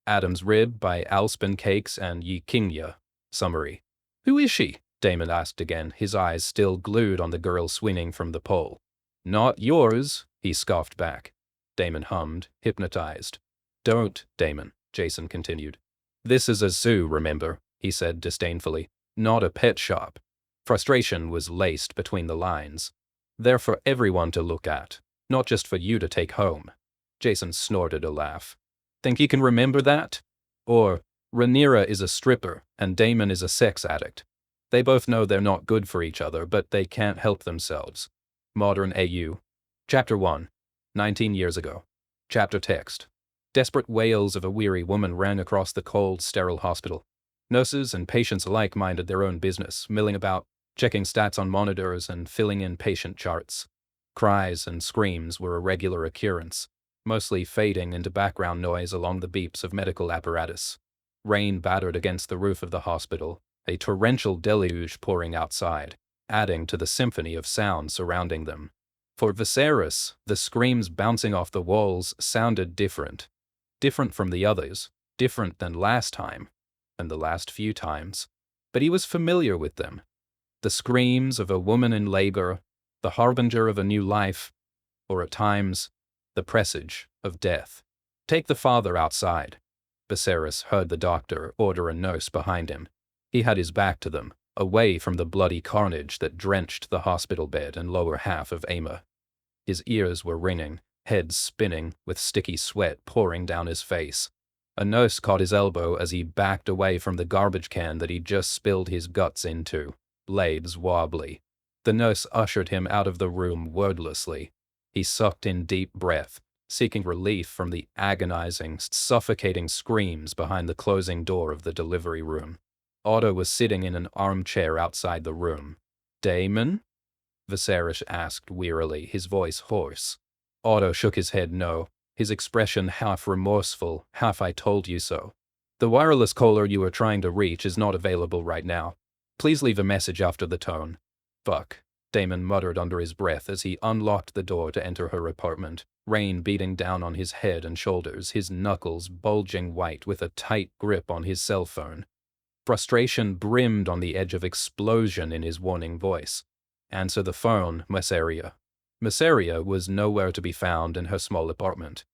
Adam's Rib by Alspancakes and Yiqingye. Summary. Who is she? Daemon asked again, his eyes still glued on the girl swinging from the pole. Not yours, he scoffed back. Daemon hummed, hypnotized. Don't, Daemon, Jason continued. This is a zoo, remember, he said disdainfully, not a pet shop. Frustration was laced between the lines. They're for everyone to look at, not just for you to take home. Jason snorted a laugh. Think you can remember that? Or, Rhaenyra is a stripper and Daemon is a sex addict. They both know they're not good for each other, but they can't help themselves. Modern AU. Chapter 1. 19 years ago. Chapter text. Desperate wails of a weary woman rang across the cold, sterile hospital. Nurses and patients alike minded their own business, milling about, checking stats on monitors and filling in patient charts. Cries and screams were a regular occurrence, mostly fading into background noise along the beeps of medical apparatus. Rain battered against the roof of the hospital, a torrential deluge pouring outside, adding to the symphony of sound surrounding them. For Viserys, the screams bouncing off the walls sounded different. Different from the others, different than last time, and the last few times. But he was familiar with them. The screams of a woman in labor, the harbinger of a new life, or at times, the presage of death. Take the father outside. Viserys heard the doctor order a nurse behind him. He had his back to them, away from the bloody carnage that drenched the hospital bed and lower half of Daemyra. His ears were ringing, head spinning, with sticky sweat pouring down his face. A nurse caught his elbow as he backed away from the garbage can that he'd just spilled his guts into, blades wobbly. The nurse ushered him out of the room wordlessly. He sucked in deep breath, seeking relief from the agonizing, suffocating screams behind the closing door of the delivery room. Otto was sitting in an armchair outside the room. Daemon? Viserys asked wearily, his voice hoarse. Otto shook his head no, his expression half remorseful, half I told you so. The wireless caller you were trying to reach is not available right now. Please leave a message after the tone. Fuck, Daemon muttered under his breath as he unlocked the door to enter her apartment, rain beating down on his head and shoulders, his knuckles bulging white with a tight grip on his cell phone. Frustration brimmed on the edge of explosion in his warning voice. Answer the phone, Rhaenyra. Rhaenyra was nowhere to be found in her small apartment.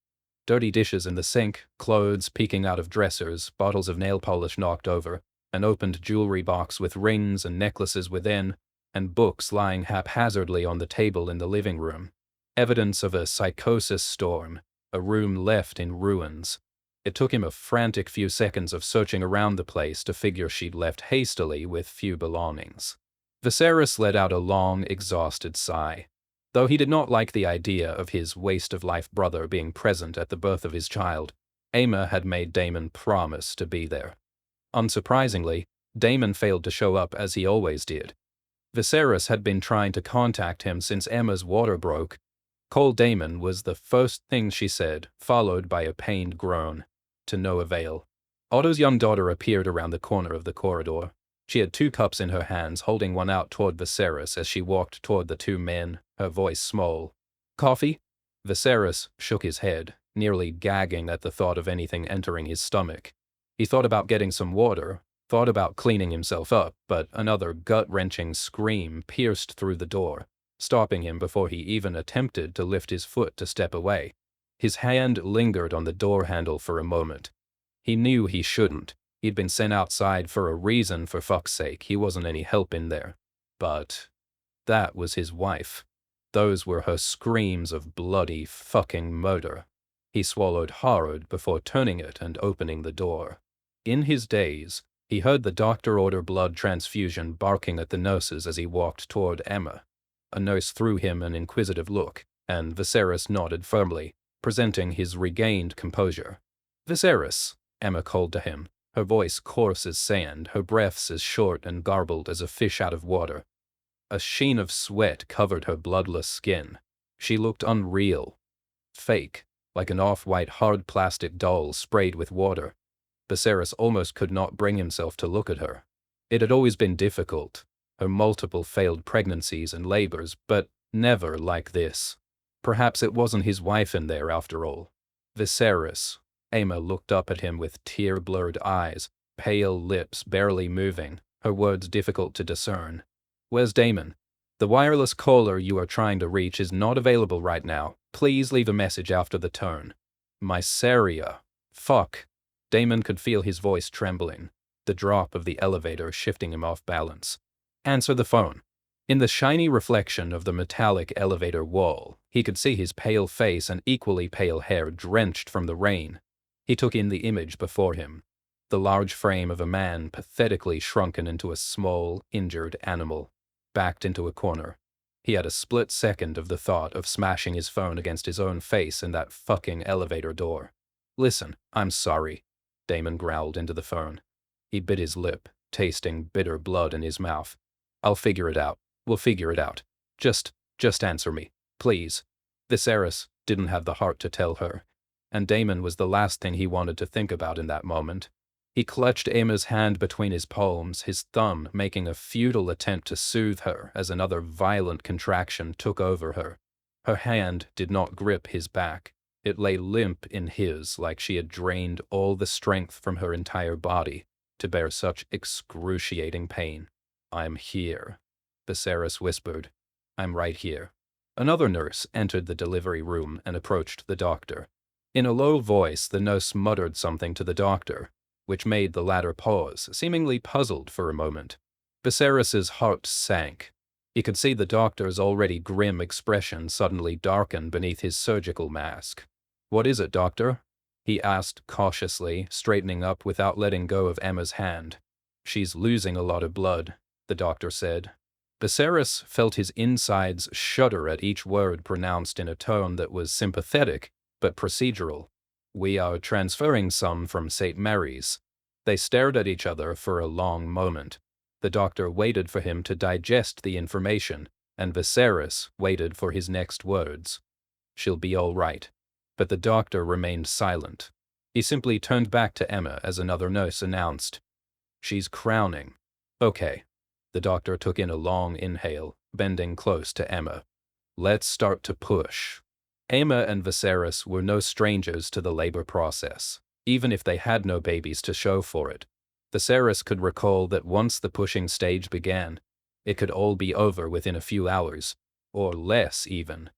Dirty dishes in the sink, clothes peeking out of dressers, bottles of nail polish knocked over, an opened jewelry box with rings and necklaces within, and books lying haphazardly on the table in the living room. Evidence of a psychosis storm, a room left in ruins. It took him a frantic few seconds of searching around the place to figure she'd left hastily with few belongings. Viserys let out a long, exhausted sigh. Though he did not like the idea of his waste-of-life brother being present at the birth of his child, Daemyra had made Daemon promise to be there. Unsurprisingly, Daemon failed to show up as he always did. Viserys had been trying to contact him since Emma's water broke. Call Daemon was the first thing she said, followed by a pained groan. To no avail. Otto's young daughter appeared around the corner of the corridor. She had 2 cups in her hands, holding one out toward Viserys as she walked toward the 2 men, her voice small. Coffee? Viserys shook his head, nearly gagging at the thought of anything entering his stomach. He thought about getting some water, thought about cleaning himself up, but another gut-wrenching scream pierced through the door, stopping him before he even attempted to lift his foot to step away. His hand lingered on the door handle for a moment. He knew he shouldn't. He'd been sent outside for a reason, for fuck's sake. He wasn't any help in there. But that was his wife. Those were her screams of bloody fucking murder. He swallowed hard before turning it and opening the door. In his daze, he heard the doctor order blood transfusion, barking at the nurses as he walked toward Emma. A nurse threw him an inquisitive look, and Viserys nodded firmly, presenting his regained composure. Viserys, Emma called to him, her voice coarse as sand, her breaths as short and garbled as a fish out of water. A sheen of sweat covered her bloodless skin. She looked unreal. Fake, like an off-white hard plastic doll sprayed with water. Viserys almost could not bring himself to look at her. It had always been difficult, her multiple failed pregnancies and labors, but never like this. Perhaps it wasn't his wife in there after all. Viserys, Daemyra looked up at him with tear-blurred eyes, pale lips barely moving, her words difficult to discern. "Where's Daemon? The wireless caller you are trying to reach is not available right now. Please leave a message after the tone." Mysaria. Fuck. Daemon could feel his voice trembling, the drop of the elevator shifting him off balance. "Answer the phone." In the shiny reflection of the metallic elevator wall, he could see his pale face and equally pale hair drenched from the rain. He took in the image before him, the large frame of a man pathetically shrunken into a small, injured animal, backed into a corner. He had a split second of the thought of smashing his phone against his own face in that fucking elevator door. "Listen, I'm sorry," Daemon growled into the phone. He bit his lip, tasting bitter blood in his mouth. "I'll figure it out. We'll figure it out. Just answer me, please." Viserys didn't have the heart to tell her, and Daemon was the last thing he wanted to think about in that moment. He clutched Daemon's hand between his palms, his thumb making a futile attempt to soothe her as another violent contraction took over her. Her hand did not grip his back. It lay limp in his, like she had drained all the strength from her entire body to bear such excruciating pain. "I'm here," Viserys whispered. "I'm right here." Another nurse entered the delivery room and approached the doctor. In a low voice, the nurse muttered something to the doctor, which made the latter pause, seemingly puzzled for a moment. Viserys's heart sank. He could see the doctor's already grim expression suddenly darken beneath his surgical mask. "What is it, doctor?" he asked cautiously, straightening up without letting go of Emma's hand. "She's losing a lot of blood," the doctor said. Viserys felt his insides shudder at each word pronounced in a tone that was sympathetic but procedural. "We are transferring some from St. Mary's." They stared at each other for a long moment. The doctor waited for him to digest the information, and Viserys waited for his next words. "She'll be all right." But the doctor remained silent. He simply turned back to Emma as another nurse announced, "She's crowning." "Okay." The doctor took in a long inhale, bending close to Emma. "Let's start to push." Emma and Viserys were no strangers to the labor process, even if they had no babies to show for it. Viserys could recall that once the pushing stage began, it could all be over within a few hours, or less even.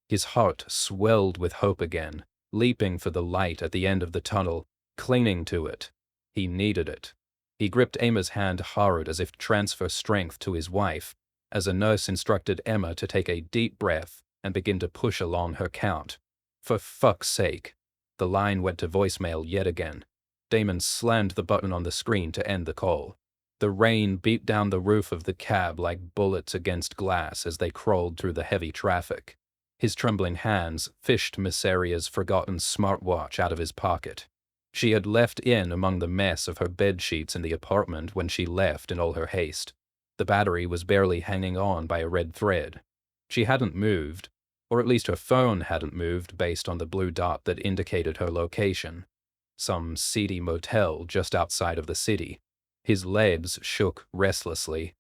His heart swelled with hope again, leaping for the light at the end of the tunnel, clinging to it. He needed it. He gripped Emma's hand hard as if to transfer strength to his wife, as a nurse instructed Emma to take a deep breath and begin to push along her count. "For fuck's sake." The line went to voicemail yet again. Daemon slammed the button on the screen to end the call. The rain beat down the roof of the cab like bullets against glass as they crawled through the heavy traffic. His trembling hands fished Mysaria's forgotten smartwatch out of his pocket. She had left in among the mess of her bedsheets in the apartment when she left in all her haste. The battery was barely hanging on by a red thread. She hadn't moved, or at least her phone hadn't moved based on the blue dot that indicated her location. Some seedy motel just outside of the city. His legs shook restlessly.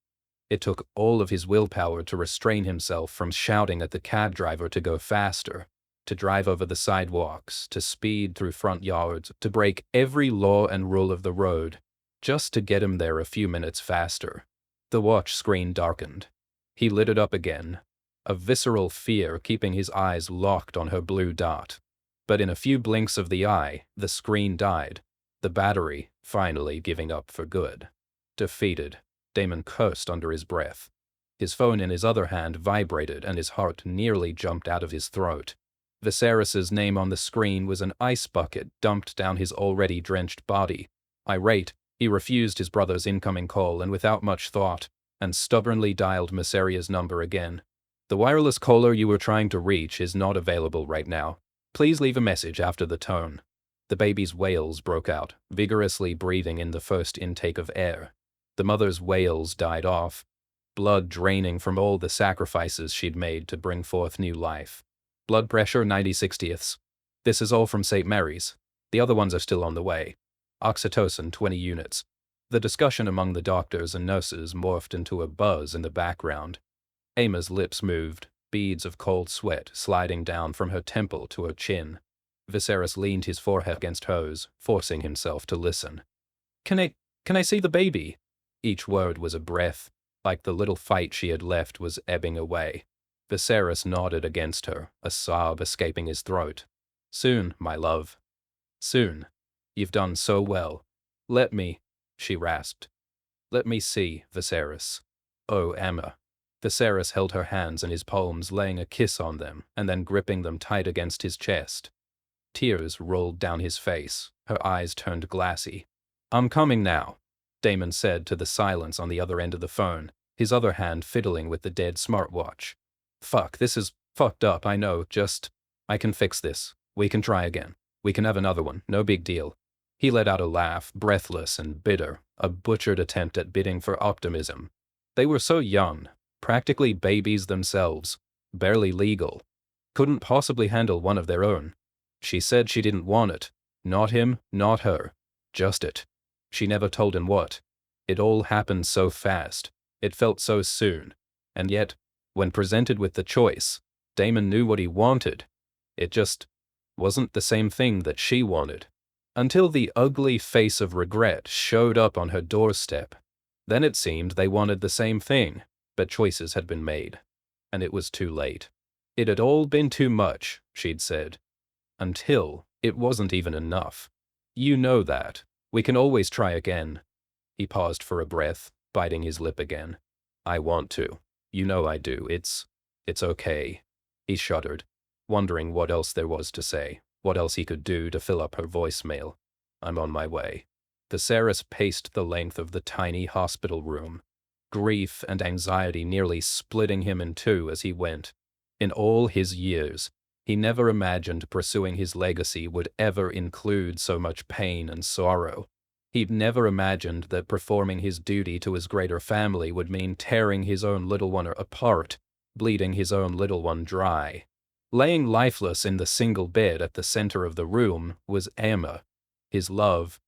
It took all of his willpower to restrain himself from shouting at the cab driver to go faster, to drive over the sidewalks, to speed through front yards, to break every law and rule of the road, just to get him there a few minutes faster. The watch screen darkened. He lit it up again, a visceral fear keeping his eyes locked on her blue dot. But in a few blinks of the eye, the screen died, the battery finally giving up for good. Defeated, Daemon cursed under his breath. His phone in his other hand vibrated and his heart nearly jumped out of his throat. Viserys's name on the screen was an ice bucket dumped down his already drenched body. Irate, he refused his brother's incoming call and without much thought, and stubbornly dialed Mysaria's number again. "The wireless caller you were trying to reach is not available right now. Please leave a message after the tone." The baby's wails broke out, vigorously breathing in the first intake of air. The mother's wails died off, blood draining from all the sacrifices she'd made to bring forth new life. Blood pressure 90/60ths. This is all from St. Mary's. The other ones are still on the way. Oxytocin 20 units. The discussion among the doctors and nurses morphed into a buzz in the background. Emma's lips moved, beads of cold sweat sliding down from her temple to her chin. Viserys leaned his forehead against hers, forcing himself to listen. Can I see the baby? Each word was a breath, like the little fight she had left was ebbing away. Viserys nodded against her, a sob escaping his throat. Soon, my love. Soon. You've done so well. Let me, she rasped. Let me see, Viserys. Oh, Emma. Viserys held her hands in his palms, laying a kiss on them, and then gripping them tight against his chest. Tears rolled down his face, her eyes turned glassy. I'm coming now, Daemon said to the silence on the other end of the phone, his other hand fiddling with the dead smartwatch. Fuck, this is fucked up, I know, I can fix this. We can try again. We can have another one, no big deal. He let out a laugh, breathless and bitter, a butchered attempt at bidding for optimism. They were so young, practically babies themselves, barely legal. Couldn't possibly handle one of their own. She said she didn't want it. Not him, not her. Just it. She never told him what. It all happened so fast. It felt so soon. And yet, when presented with the choice, Daemon knew what he wanted. It just wasn't the same thing that she wanted. Until the ugly face of regret showed up on her doorstep. Then it seemed they wanted the same thing, but choices had been made. And it was too late. It had all been too much, she'd said. Until it wasn't even enough. You know that. We can always try again. He paused for a breath, biting his lip again. I want to. You know I do. It's okay. He shuddered, wondering what else there was to say, what else he could do to fill up her voicemail. I'm on my way. Viserys paced the length of the tiny hospital room, grief and anxiety nearly splitting him in two as he went. In all his years, he never imagined pursuing his legacy would ever include so much pain and sorrow. He'd never imagined that performing his duty to his greater family would mean tearing his own little one apart, bleeding his own little one dry. Laying lifeless in the single bed at the center of the room was Emma, his love,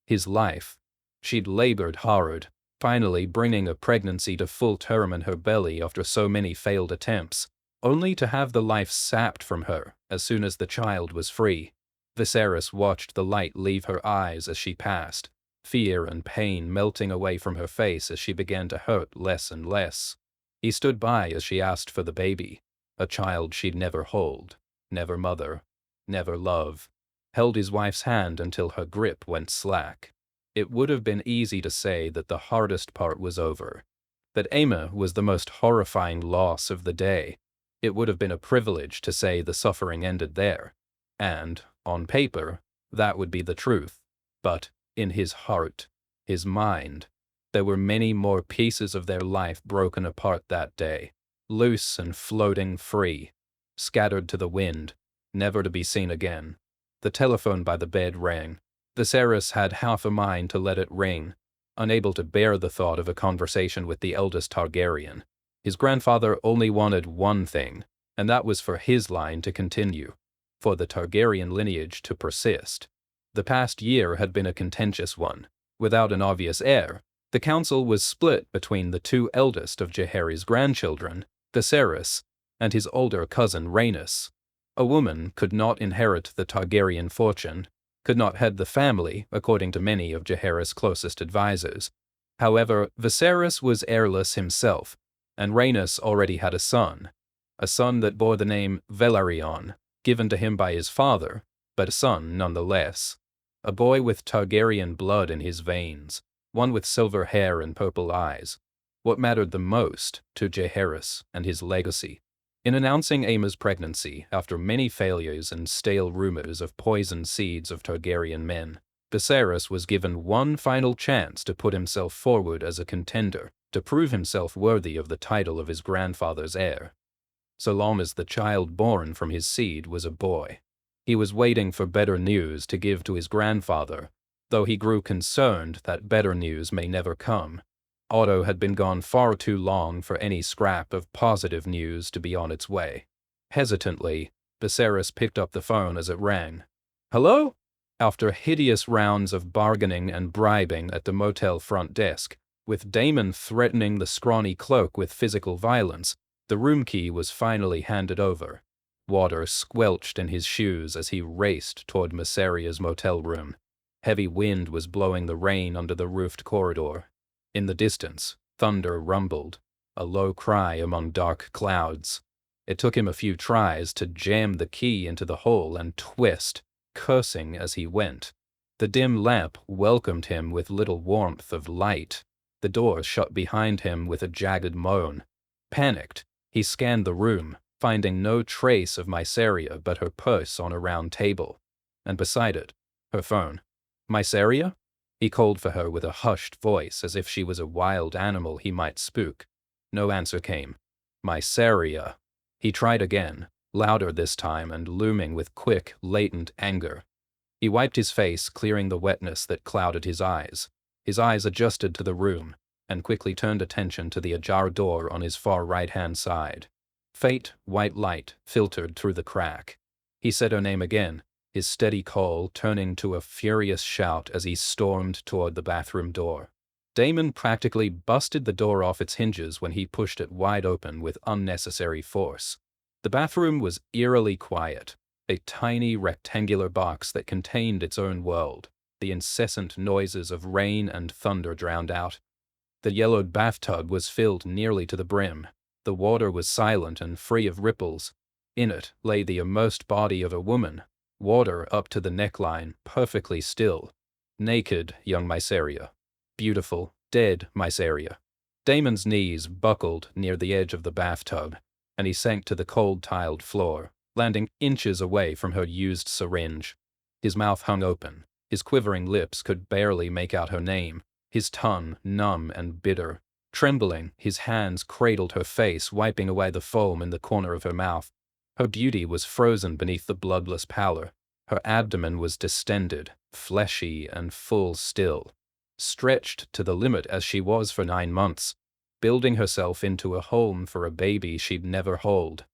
his life. She'd labored hard, finally bringing a pregnancy to full term in her belly after so many failed attempts, only to have the life sapped from her as soon as the child was free. Viserys watched the light leave her eyes as she passed, fear and pain melting away from her face as she began to hurt less and less. He stood by as she asked for the baby, a child she'd never hold, never mother, never love, held his wife's hand until her grip went slack. It would have been easy to say that the hardest part was over, that Emma was the most horrifying loss of the day. It would have been a privilege to say the suffering ended there, and, on paper, that would be the truth. But in his heart, his mind, there were many more pieces of their life broken apart that day, loose and floating free, scattered to the wind, never to be seen again. The telephone by the bed rang. Viserys had half a mind to let it ring, unable to bear the thought of a conversation with the eldest Targaryen. His grandfather only wanted one thing, and that was for his line to continue, for the Targaryen lineage to persist. The past year had been a contentious one. Without an obvious heir, the council was split between the two eldest of Jaehaerys' grandchildren, Viserys, and his older cousin Rhaenys. A woman could not inherit the Targaryen fortune, could not head the family, according to many of Jaehaerys' closest advisors. However, Viserys was heirless himself, and Rhaenys already had a son that bore the name Velaryon, given to him by his father, but a son nonetheless. A boy with Targaryen blood in his veins, one with silver hair and purple eyes. What mattered the most to Jaehaerys and his legacy? In announcing Aemma's pregnancy, after many failures and stale rumors of poisoned seeds of Targaryen men, Viserys was given one final chance to put himself forward as a contender, to prove himself worthy of the title of his grandfather's heir. So long as the child born from his seed was a boy. He was waiting for better news to give to his grandfather, though he grew concerned that better news may never come. Otto had been gone far too long for any scrap of positive news to be on its way. Hesitantly, Viserys picked up the phone as it rang. Hello? After hideous rounds of bargaining and bribing at the motel front desk, with Daemon threatening the scrawny cloak with physical violence, the room key was finally handed over. Water squelched in his shoes as he raced toward Mysaria's motel room. Heavy wind was blowing the rain under the roofed corridor. In the distance, thunder rumbled, a low cry among dark clouds. It took him a few tries to jam the key into the hole and twist, cursing as he went. The dim lamp welcomed him with little warmth of light. The door shut behind him with a jagged moan. Panicked, he scanned the room, finding no trace of Mysaria but her purse on a round table, and beside it, her phone. Mysaria? He called for her with a hushed voice as if she was a wild animal he might spook. No answer came. Mysaria. He tried again, louder this time and looming with quick, latent anger. He wiped his face, clearing the wetness that clouded his eyes. His eyes adjusted to the room, and quickly turned attention to the ajar door on his far right-hand side. Faint, white light filtered through the crack. He said her name again, his steady call turning to a furious shout as he stormed toward the bathroom door. Daemon practically busted the door off its hinges when he pushed it wide open with unnecessary force. The bathroom was eerily quiet, a tiny rectangular box that contained its own world, the incessant noises of rain and thunder drowned out. The yellowed bathtub was filled nearly to the brim. The water was silent and free of ripples. In it lay the immersed body of a woman, water up to the neckline, perfectly still. Naked, young Mysaria. Beautiful, dead Mysaria. Daemon's knees buckled near the edge of the bathtub, and he sank to the cold tiled floor, landing inches away from her used syringe. His mouth hung open. His quivering lips could barely make out her name, his tongue numb and bitter. Trembling, his hands cradled her face, wiping away the foam in the corner of her mouth. Her beauty was frozen beneath the bloodless pallor. Her abdomen was distended, fleshy and full still, stretched to the limit as she was for 9 months, building herself into a home for a baby she'd never hold.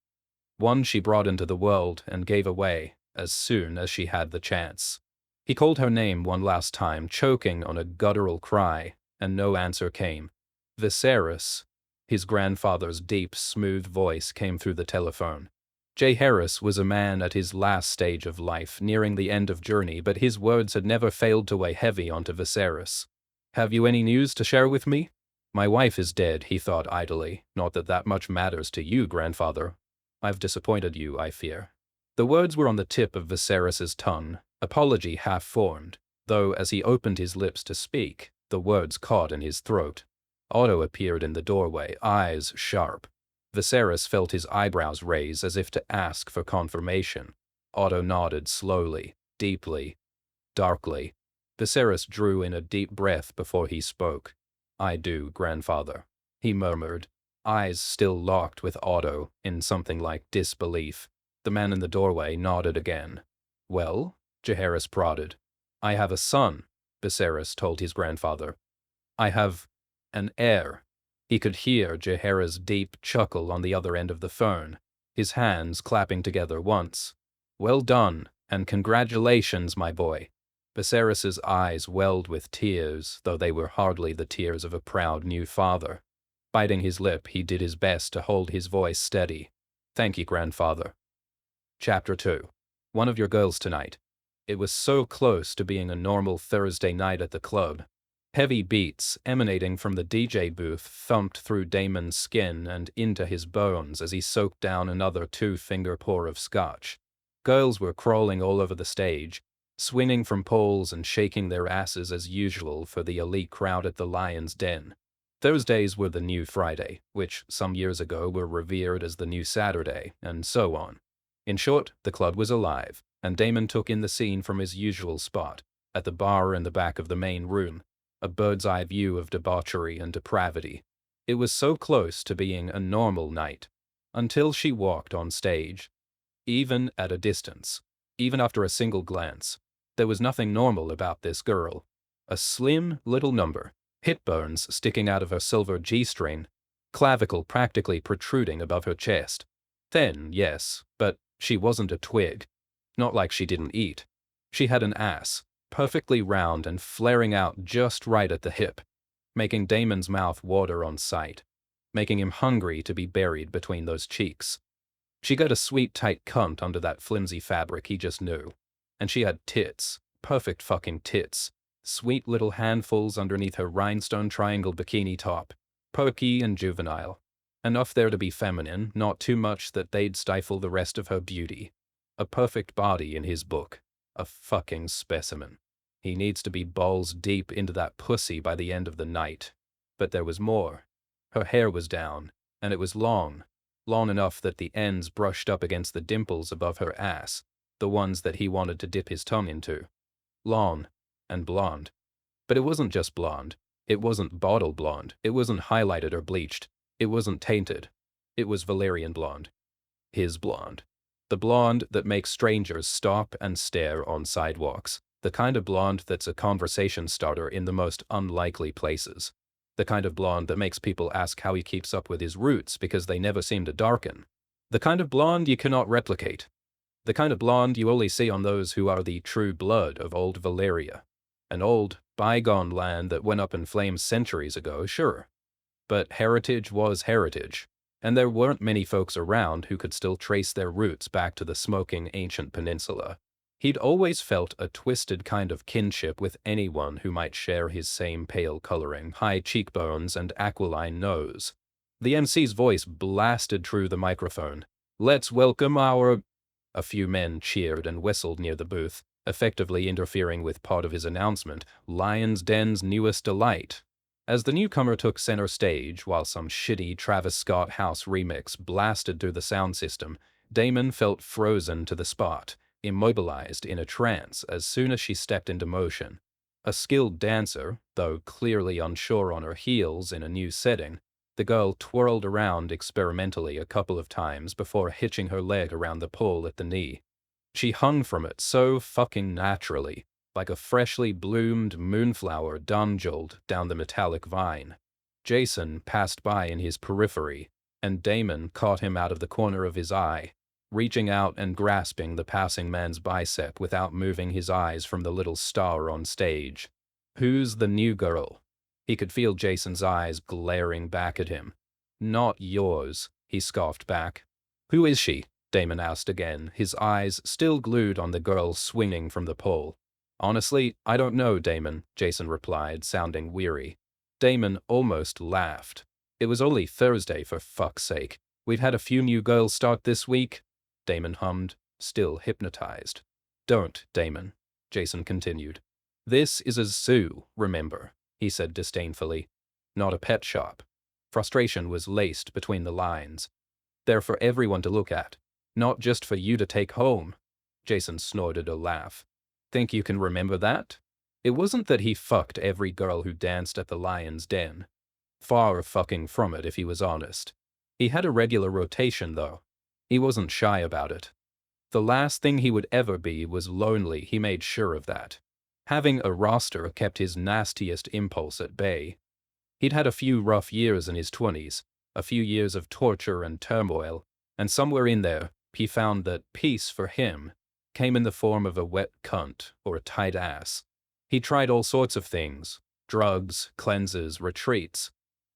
One she brought into the world and gave away as soon as she had the chance. He called her name one last time, choking on a guttural cry, and no answer came. Viserys. His grandfather's deep, smooth voice came through the telephone. Jaehaerys was a man at his last stage of life, nearing the end of journey, but his words had never failed to weigh heavy onto Viserys. "Have you any news to share with me?" "My wife is dead," he thought idly. "Not that that much matters to you, grandfather. I've disappointed you, I fear." The words were on the tip of Viserys's tongue, apology half-formed, though as he opened his lips to speak, the words caught in his throat. Otto appeared in the doorway, eyes sharp. Viserys felt his eyebrows raise as if to ask for confirmation. Otto nodded slowly, deeply, darkly. Viserys drew in a deep breath before he spoke. "I do, grandfather," he murmured, eyes still locked with Otto in something like disbelief. The man in the doorway nodded again. "Well?" Jaehaerys prodded. "I have a son," Viserys told his grandfather. "I have an heir." He could hear Jaehaerys' deep chuckle on the other end of the phone, his hands clapping together once. "Well done, and congratulations, my boy." Viserys' eyes welled with tears, though they were hardly the tears of a proud new father. Biting his lip, he did his best to hold his voice steady. "Thank you, grandfather." Chapter 2. One of your girls tonight. It was so close to being a normal Thursday night at the club. Heavy beats emanating from the DJ booth thumped through Daemon's skin and into his bones as he soaked down another 2-finger pour of scotch. Girls were crawling all over the stage, swinging from poles and shaking their asses as usual for the elite crowd at the Lion's Den. Thursdays were the new Friday, which some years ago were revered as the new Saturday, and so on. In short, the club was alive, and Daemon took in the scene from his usual spot, at the bar in the back of the main room, a bird's-eye view of debauchery and depravity. It was so close to being a normal night, until she walked on stage. Even at a distance, even after a single glance, there was nothing normal about this girl. A slim little number, hip bones sticking out of her silver G-string, clavicle practically protruding above her chest. Thin, yes, but she wasn't a twig. Not like she didn't eat. She had an ass, perfectly round and flaring out just right at the hip, making Daemon's mouth water on sight, making him hungry to be buried between those cheeks. She got a sweet tight cunt under that flimsy fabric he just knew. And she had tits. Perfect fucking tits. Sweet little handfuls underneath her rhinestone triangle bikini top. Perky and juvenile. Enough there to be feminine, not too much that they'd stifle the rest of her beauty. A perfect body in his book. A fucking specimen. He needs to be balls deep into that pussy by the end of the night. But there was more. Her hair was down, and it was long. Long enough that the ends brushed up against the dimples above her ass, the ones that he wanted to dip his tongue into. Long and blonde. But it wasn't just blonde. It wasn't bottle blonde. It wasn't highlighted or bleached. It wasn't tainted. It was Valyrian blonde. His blonde. The blonde that makes strangers stop and stare on sidewalks. The kind of blonde that's a conversation starter in the most unlikely places. The kind of blonde that makes people ask how he keeps up with his roots because they never seem to darken. The kind of blonde you cannot replicate. The kind of blonde you only see on those who are the true blood of old Valyria. An old, bygone land that went up in flames centuries ago, sure. But heritage was heritage, and there weren't many folks around who could still trace their roots back to the smoking ancient peninsula. He'd always felt a twisted kind of kinship with anyone who might share his same pale coloring, high cheekbones, and aquiline nose. The MC's voice blasted through the microphone. "Let's welcome our—" A few men cheered and whistled near the booth, effectively interfering with part of his announcement, Lion's Den's newest delight. As the newcomer took center stage while some shitty Travis Scott house remix blasted through the sound system, Daemon felt frozen to the spot, immobilized in a trance as soon as she stepped into motion. A skilled dancer, though clearly unsure on her heels in a new setting, the girl twirled around experimentally a couple of times before hitching her leg around the pole at the knee. She hung from it so fucking naturally, like a freshly bloomed moonflower donjoled down the metallic vine. Jason passed by in his periphery, and Daemon caught him out of the corner of his eye, reaching out and grasping the passing man's bicep without moving his eyes from the little star on stage. "Who's the new girl?" He could feel Jason's eyes glaring back at him. "Not yours," he scoffed back. "Who is she?" Daemon asked again, his eyes still glued on the girl swinging from the pole. "Honestly, I don't know, Daemon," Jason replied, sounding weary. Daemon almost laughed. "It was only Thursday, for fuck's sake. We've had a few new girls start this week." Daemon hummed, still hypnotized. "Don't, Daemon," Jason continued. "This is a zoo, remember," he said disdainfully. "Not a pet shop." Frustration was laced between the lines. "They're for everyone to look at, not just for you to take home." Jason snorted a laugh. "Think you can remember that?" It wasn't that he fucked every girl who danced at the Lion's Den. Far fucking from it, if he was honest. He had a regular rotation, though. He wasn't shy about it. The last thing he would ever be was lonely, he made sure of that. Having a roster kept his nastiest impulse at bay. He'd had a few rough years in his 20s, a few years of torture and turmoil, and somewhere in there, he found that peace for him came in the form of a wet cunt or a tight ass. He tried all sorts of things, drugs, cleanses, retreats,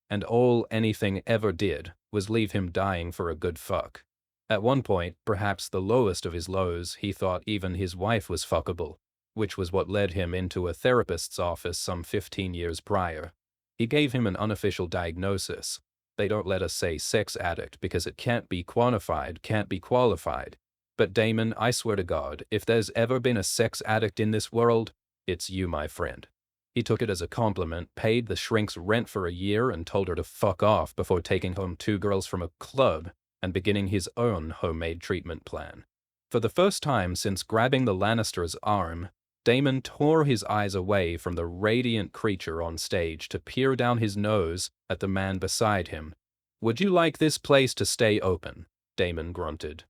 and all anything ever did was leave him dying for a good fuck. At one point, perhaps the lowest of his lows, he thought even his wife was fuckable, which was what led him into a therapist's office some 15 years prior. He gave him an unofficial diagnosis. They don't let us say sex addict because it can't be quantified, can't be qualified. But Daemon, I swear to God, if there's ever been a sex addict in this world, it's you, my friend. He took it as a compliment, paid the shrink's rent for a year, and told her to fuck off before taking home 2 girls from a club and beginning his own homemade treatment plan. For the first time since grabbing the Lannister's arm, Daemon tore his eyes away from the radiant creature on stage to peer down his nose at the man beside him. "Would you like this place to stay open?" Daemon grunted.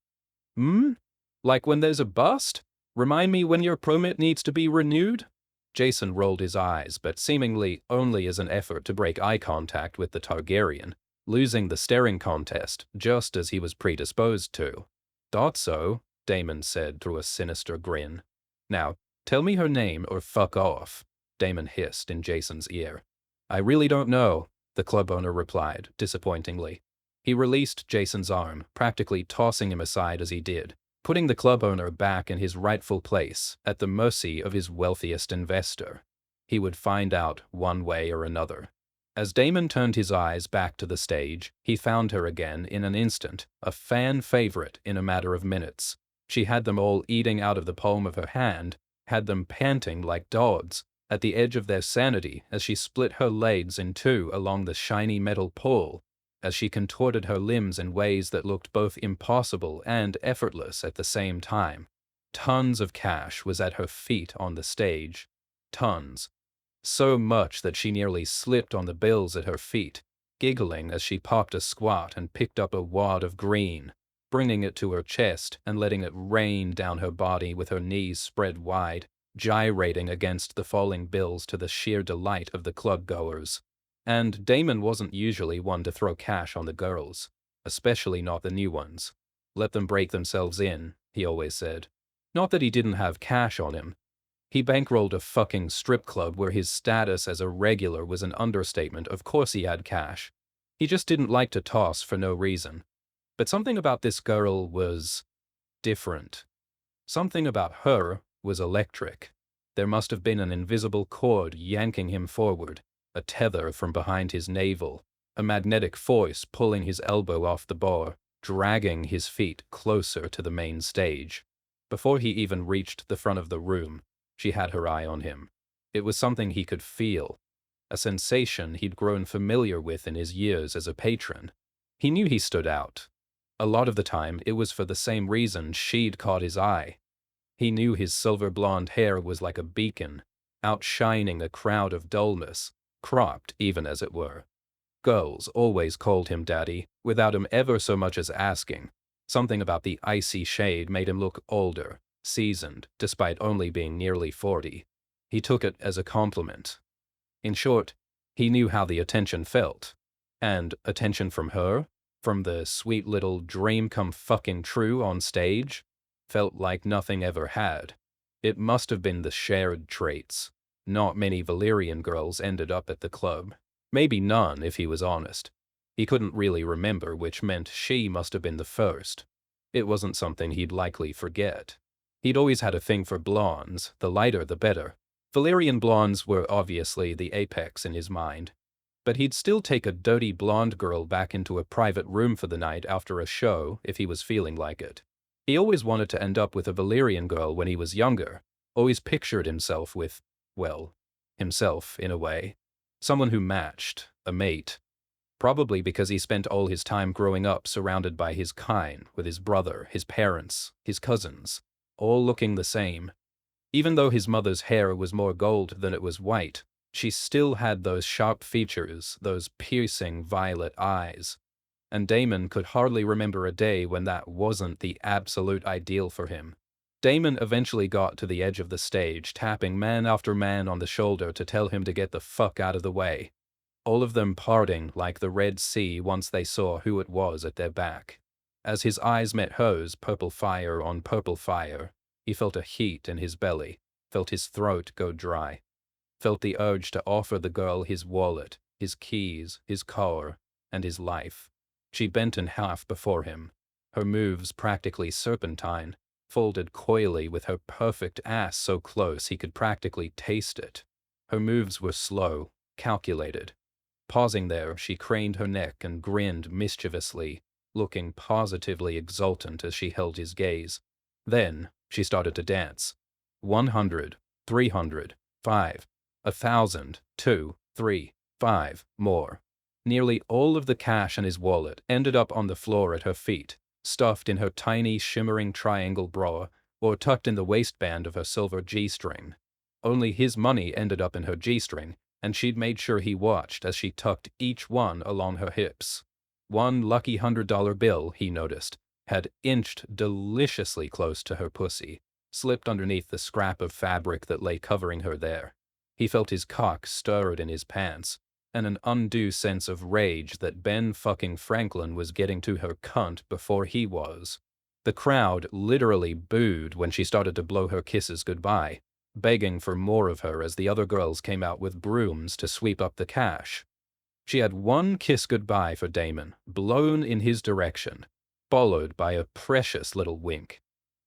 Like when there's a bust? Remind me when your permit needs to be renewed?" Jason rolled his eyes, but seemingly only as an effort to break eye contact with the Targaryen, losing the staring contest just as he was predisposed to. "Thought so," Daemon said through a sinister grin. "Now, tell me her name or fuck off," Daemon hissed in Jason's ear. "I really don't know," the club owner replied, disappointingly. He released Jason's arm, practically tossing him aside as he did, putting the club owner back in his rightful place, at the mercy of his wealthiest investor. He would find out one way or another. As Daemon turned his eyes back to the stage, he found her again in an instant, a fan favorite in a matter of minutes. She had them all eating out of the palm of her hand, had them panting like dogs, at the edge of their sanity as she split her legs in two along the shiny metal pole, as she contorted her limbs in ways that looked both impossible and effortless at the same time. Tons of cash was at her feet on the stage. Tons. So much that she nearly slipped on the bills at her feet, giggling as she popped a squat and picked up a wad of green, bringing it to her chest and letting it rain down her body with her knees spread wide, gyrating against the falling bills to the sheer delight of the club-goers. And Daemon wasn't usually one to throw cash on the girls, especially not the new ones. Let them break themselves in, he always said. Not that he didn't have cash on him. He bankrolled a fucking strip club where his status as a regular was an understatement. Of course he had cash. He just didn't like to toss for no reason. But something about this girl was different. Something about her was electric. There must have been an invisible cord yanking him forward, a tether from behind his navel, a magnetic force pulling his elbow off the bar, dragging his feet closer to the main stage. Before he even reached the front of the room, she had her eye on him. It was something he could feel, a sensation he'd grown familiar with in his years as a patron. He knew he stood out. A lot of the time, it was for the same reason she'd caught his eye. He knew his silver blonde hair was like a beacon, outshining a crowd of dullness, cropped even as it were. Girls always called him daddy, without him ever so much as asking. Something about the icy shade made him look older, seasoned, despite only being nearly 40. He took it as a compliment. In short, he knew how the attention felt. And attention from her, from the sweet little dream come fucking true on stage, felt like nothing ever had. It must have been the shared traits. Not many Valyrian girls ended up at the club. Maybe none, if he was honest. He couldn't really remember, which meant she must have been the first. It wasn't something he'd likely forget. He'd always had a thing for blondes, the lighter the better. Valyrian blondes were obviously the apex in his mind. But he'd still take a dirty blonde girl back into a private room for the night after a show if he was feeling like it. He always wanted to end up with a Valyrian girl when he was younger, always pictured himself with, well, himself in a way. Someone who matched, a mate. Probably because he spent all his time growing up surrounded by his kind, with his brother, his parents, his cousins, all looking the same. Even though his mother's hair was more gold than it was white, she still had those sharp features, those piercing violet eyes. And Daemon could hardly remember a day when that wasn't the absolute ideal for him. Daemon eventually got to the edge of the stage, tapping man after man on the shoulder to tell him to get the fuck out of the way. All of them parting like the Red Sea once they saw who it was at their back. As his eyes met hers, purple fire on purple fire, he felt a heat in his belly, felt his throat go dry, felt the urge to offer the girl his wallet, his keys, his car, and his life. She bent in half before him, her moves practically serpentine, folded coyly with her perfect ass so close he could practically taste it. Her moves were slow, calculated. Pausing there, she craned her neck and grinned mischievously, looking positively exultant as she held his gaze. Then she started to dance. 100, 300, 5, 1,000, 2, 3, 5, more. Nearly all of the cash in his wallet ended up on the floor at her feet, stuffed in her tiny, shimmering triangle bra or tucked in the waistband of her silver G-string. Only his money ended up in her G-string, and she'd made sure he watched as she tucked each one along her hips. One lucky $100 bill, he noticed, had inched deliciously close to her pussy, slipped underneath the scrap of fabric that lay covering her there. He felt his cock stirred in his pants, and an undue sense of rage that Ben fucking Franklin was getting to her cunt before he was. The crowd literally booed when she started to blow her kisses goodbye, begging for more of her as the other girls came out with brooms to sweep up the cash. She had one kiss goodbye for Daemon, blown in his direction, followed by a precious little wink.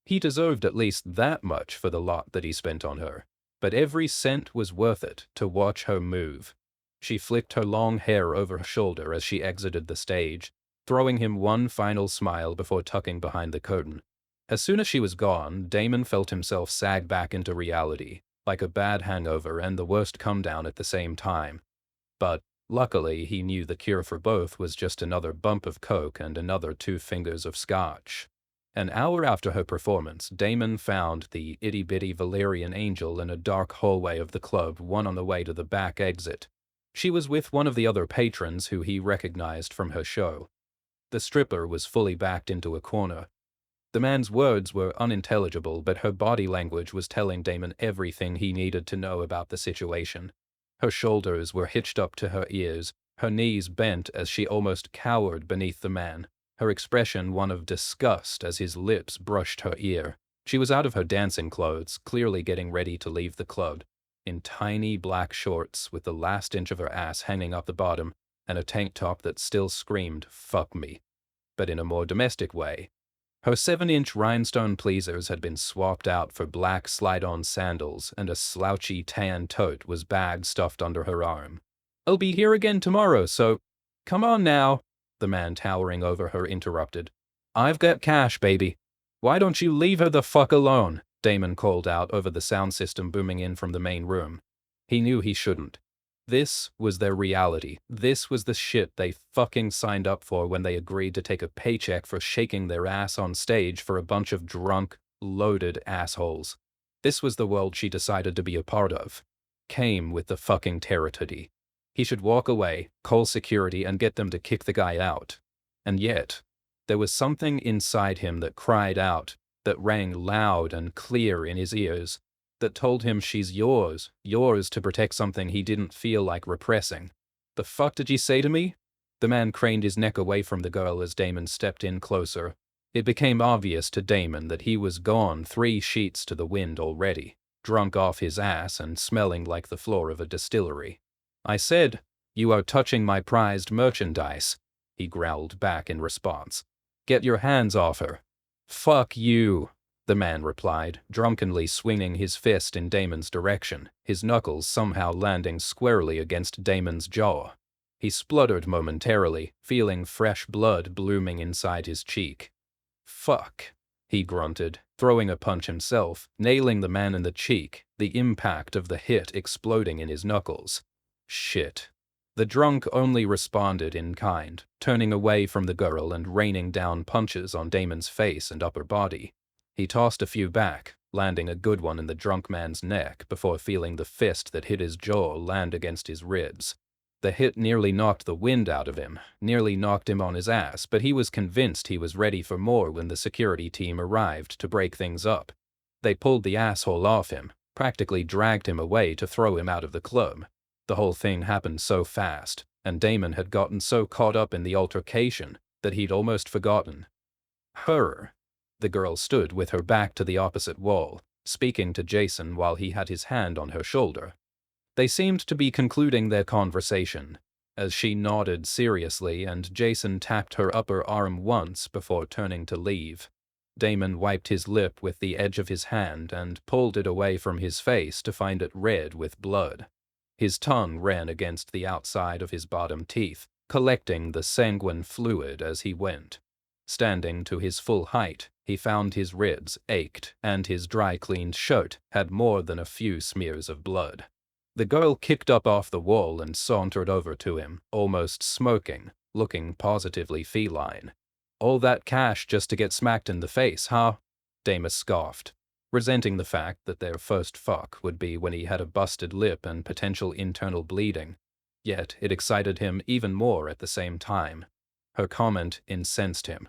He deserved at least that much for the lot that he spent on her, but every cent was worth it to watch her move. She flicked her long hair over her shoulder as she exited the stage, throwing him one final smile before tucking behind the curtain. As soon as she was gone, Daemon felt himself sag back into reality, like a bad hangover and the worst come-down at the same time. But luckily, he knew the cure for both was just another bump of coke and another 2 fingers of scotch. An hour after her performance, Daemon found the itty-bitty Valyrian angel in a dark hallway of the club, one on the way to the back exit. She was with one of the other patrons who he recognized from her show. The stripper was fully backed into a corner. The man's words were unintelligible, but her body language was telling Daemon everything he needed to know about the situation. Her shoulders were hitched up to her ears, her knees bent as she almost cowered beneath the man, her expression one of disgust as his lips brushed her ear. She was out of her dancing clothes, clearly getting ready to leave the club, in tiny black shorts with the last inch of her ass hanging up the bottom, and a tank top that still screamed, "Fuck me," but in a more domestic way. Her 7-inch rhinestone pleasers had been swapped out for black slide-on sandals, and a slouchy tan tote was bagged stuffed under her arm. "I'll be here again tomorrow, so come on now," the man towering over her interrupted. "I've got cash, baby. Why don't you leave her the fuck alone?" Daemon called out over the sound system booming in from the main room. He knew he shouldn't. This was their reality. This was the shit they fucking signed up for when they agreed to take a paycheck for shaking their ass on stage for a bunch of drunk, loaded assholes. This was the world she decided to be a part of. Came with the fucking territory. He should walk away, call security, and get them to kick the guy out. And yet, there was something inside him that cried out, that rang loud and clear in his ears, that told him she's yours to protect something he didn't feel like repressing. "The fuck did you say to me?" The man craned his neck away from the girl as Daemon stepped in closer. It became obvious to Daemon that he was gone 3 sheets to the wind already, drunk off his ass and smelling like the floor of a distillery. "I said, you are touching my prized merchandise," he growled back in response. "Get your hands off her." "Fuck you," the man replied, drunkenly swinging his fist in Daemon's direction, his knuckles somehow landing squarely against Daemon's jaw. He spluttered momentarily, feeling fresh blood blooming inside his cheek. "Fuck," he grunted, throwing a punch himself, nailing the man in the cheek, the impact of the hit exploding in his knuckles. Shit. The drunk only responded in kind, turning away from the girl and raining down punches on Daemon's face and upper body. He tossed a few back, landing a good one in the drunk man's neck before feeling the fist that hit his jaw land against his ribs. The hit nearly knocked the wind out of him, nearly knocked him on his ass, but he was convinced he was ready for more when the security team arrived to break things up. They pulled the asshole off him, practically dragged him away to throw him out of the club. The whole thing happened so fast, and Daemon had gotten so caught up in the altercation that he'd almost forgotten her. The girl stood with her back to the opposite wall, speaking to Jason while he had his hand on her shoulder. They seemed to be concluding their conversation, as she nodded seriously and Jason tapped her upper arm once before turning to leave. Daemon wiped his lip with the edge of his hand and pulled it away from his face to find it red with blood. His tongue ran against the outside of his bottom teeth, collecting the sanguine fluid as he went. Standing to his full height, he found his ribs ached, and his dry-cleaned shirt had more than a few smears of blood. The girl kicked up off the wall and sauntered over to him, almost smoking, looking positively feline. "All that cash just to get smacked in the face, huh?" Daemon scoffed, resenting the fact that their first fuck would be when he had a busted lip and potential internal bleeding. Yet it excited him even more at the same time. Her comment incensed him.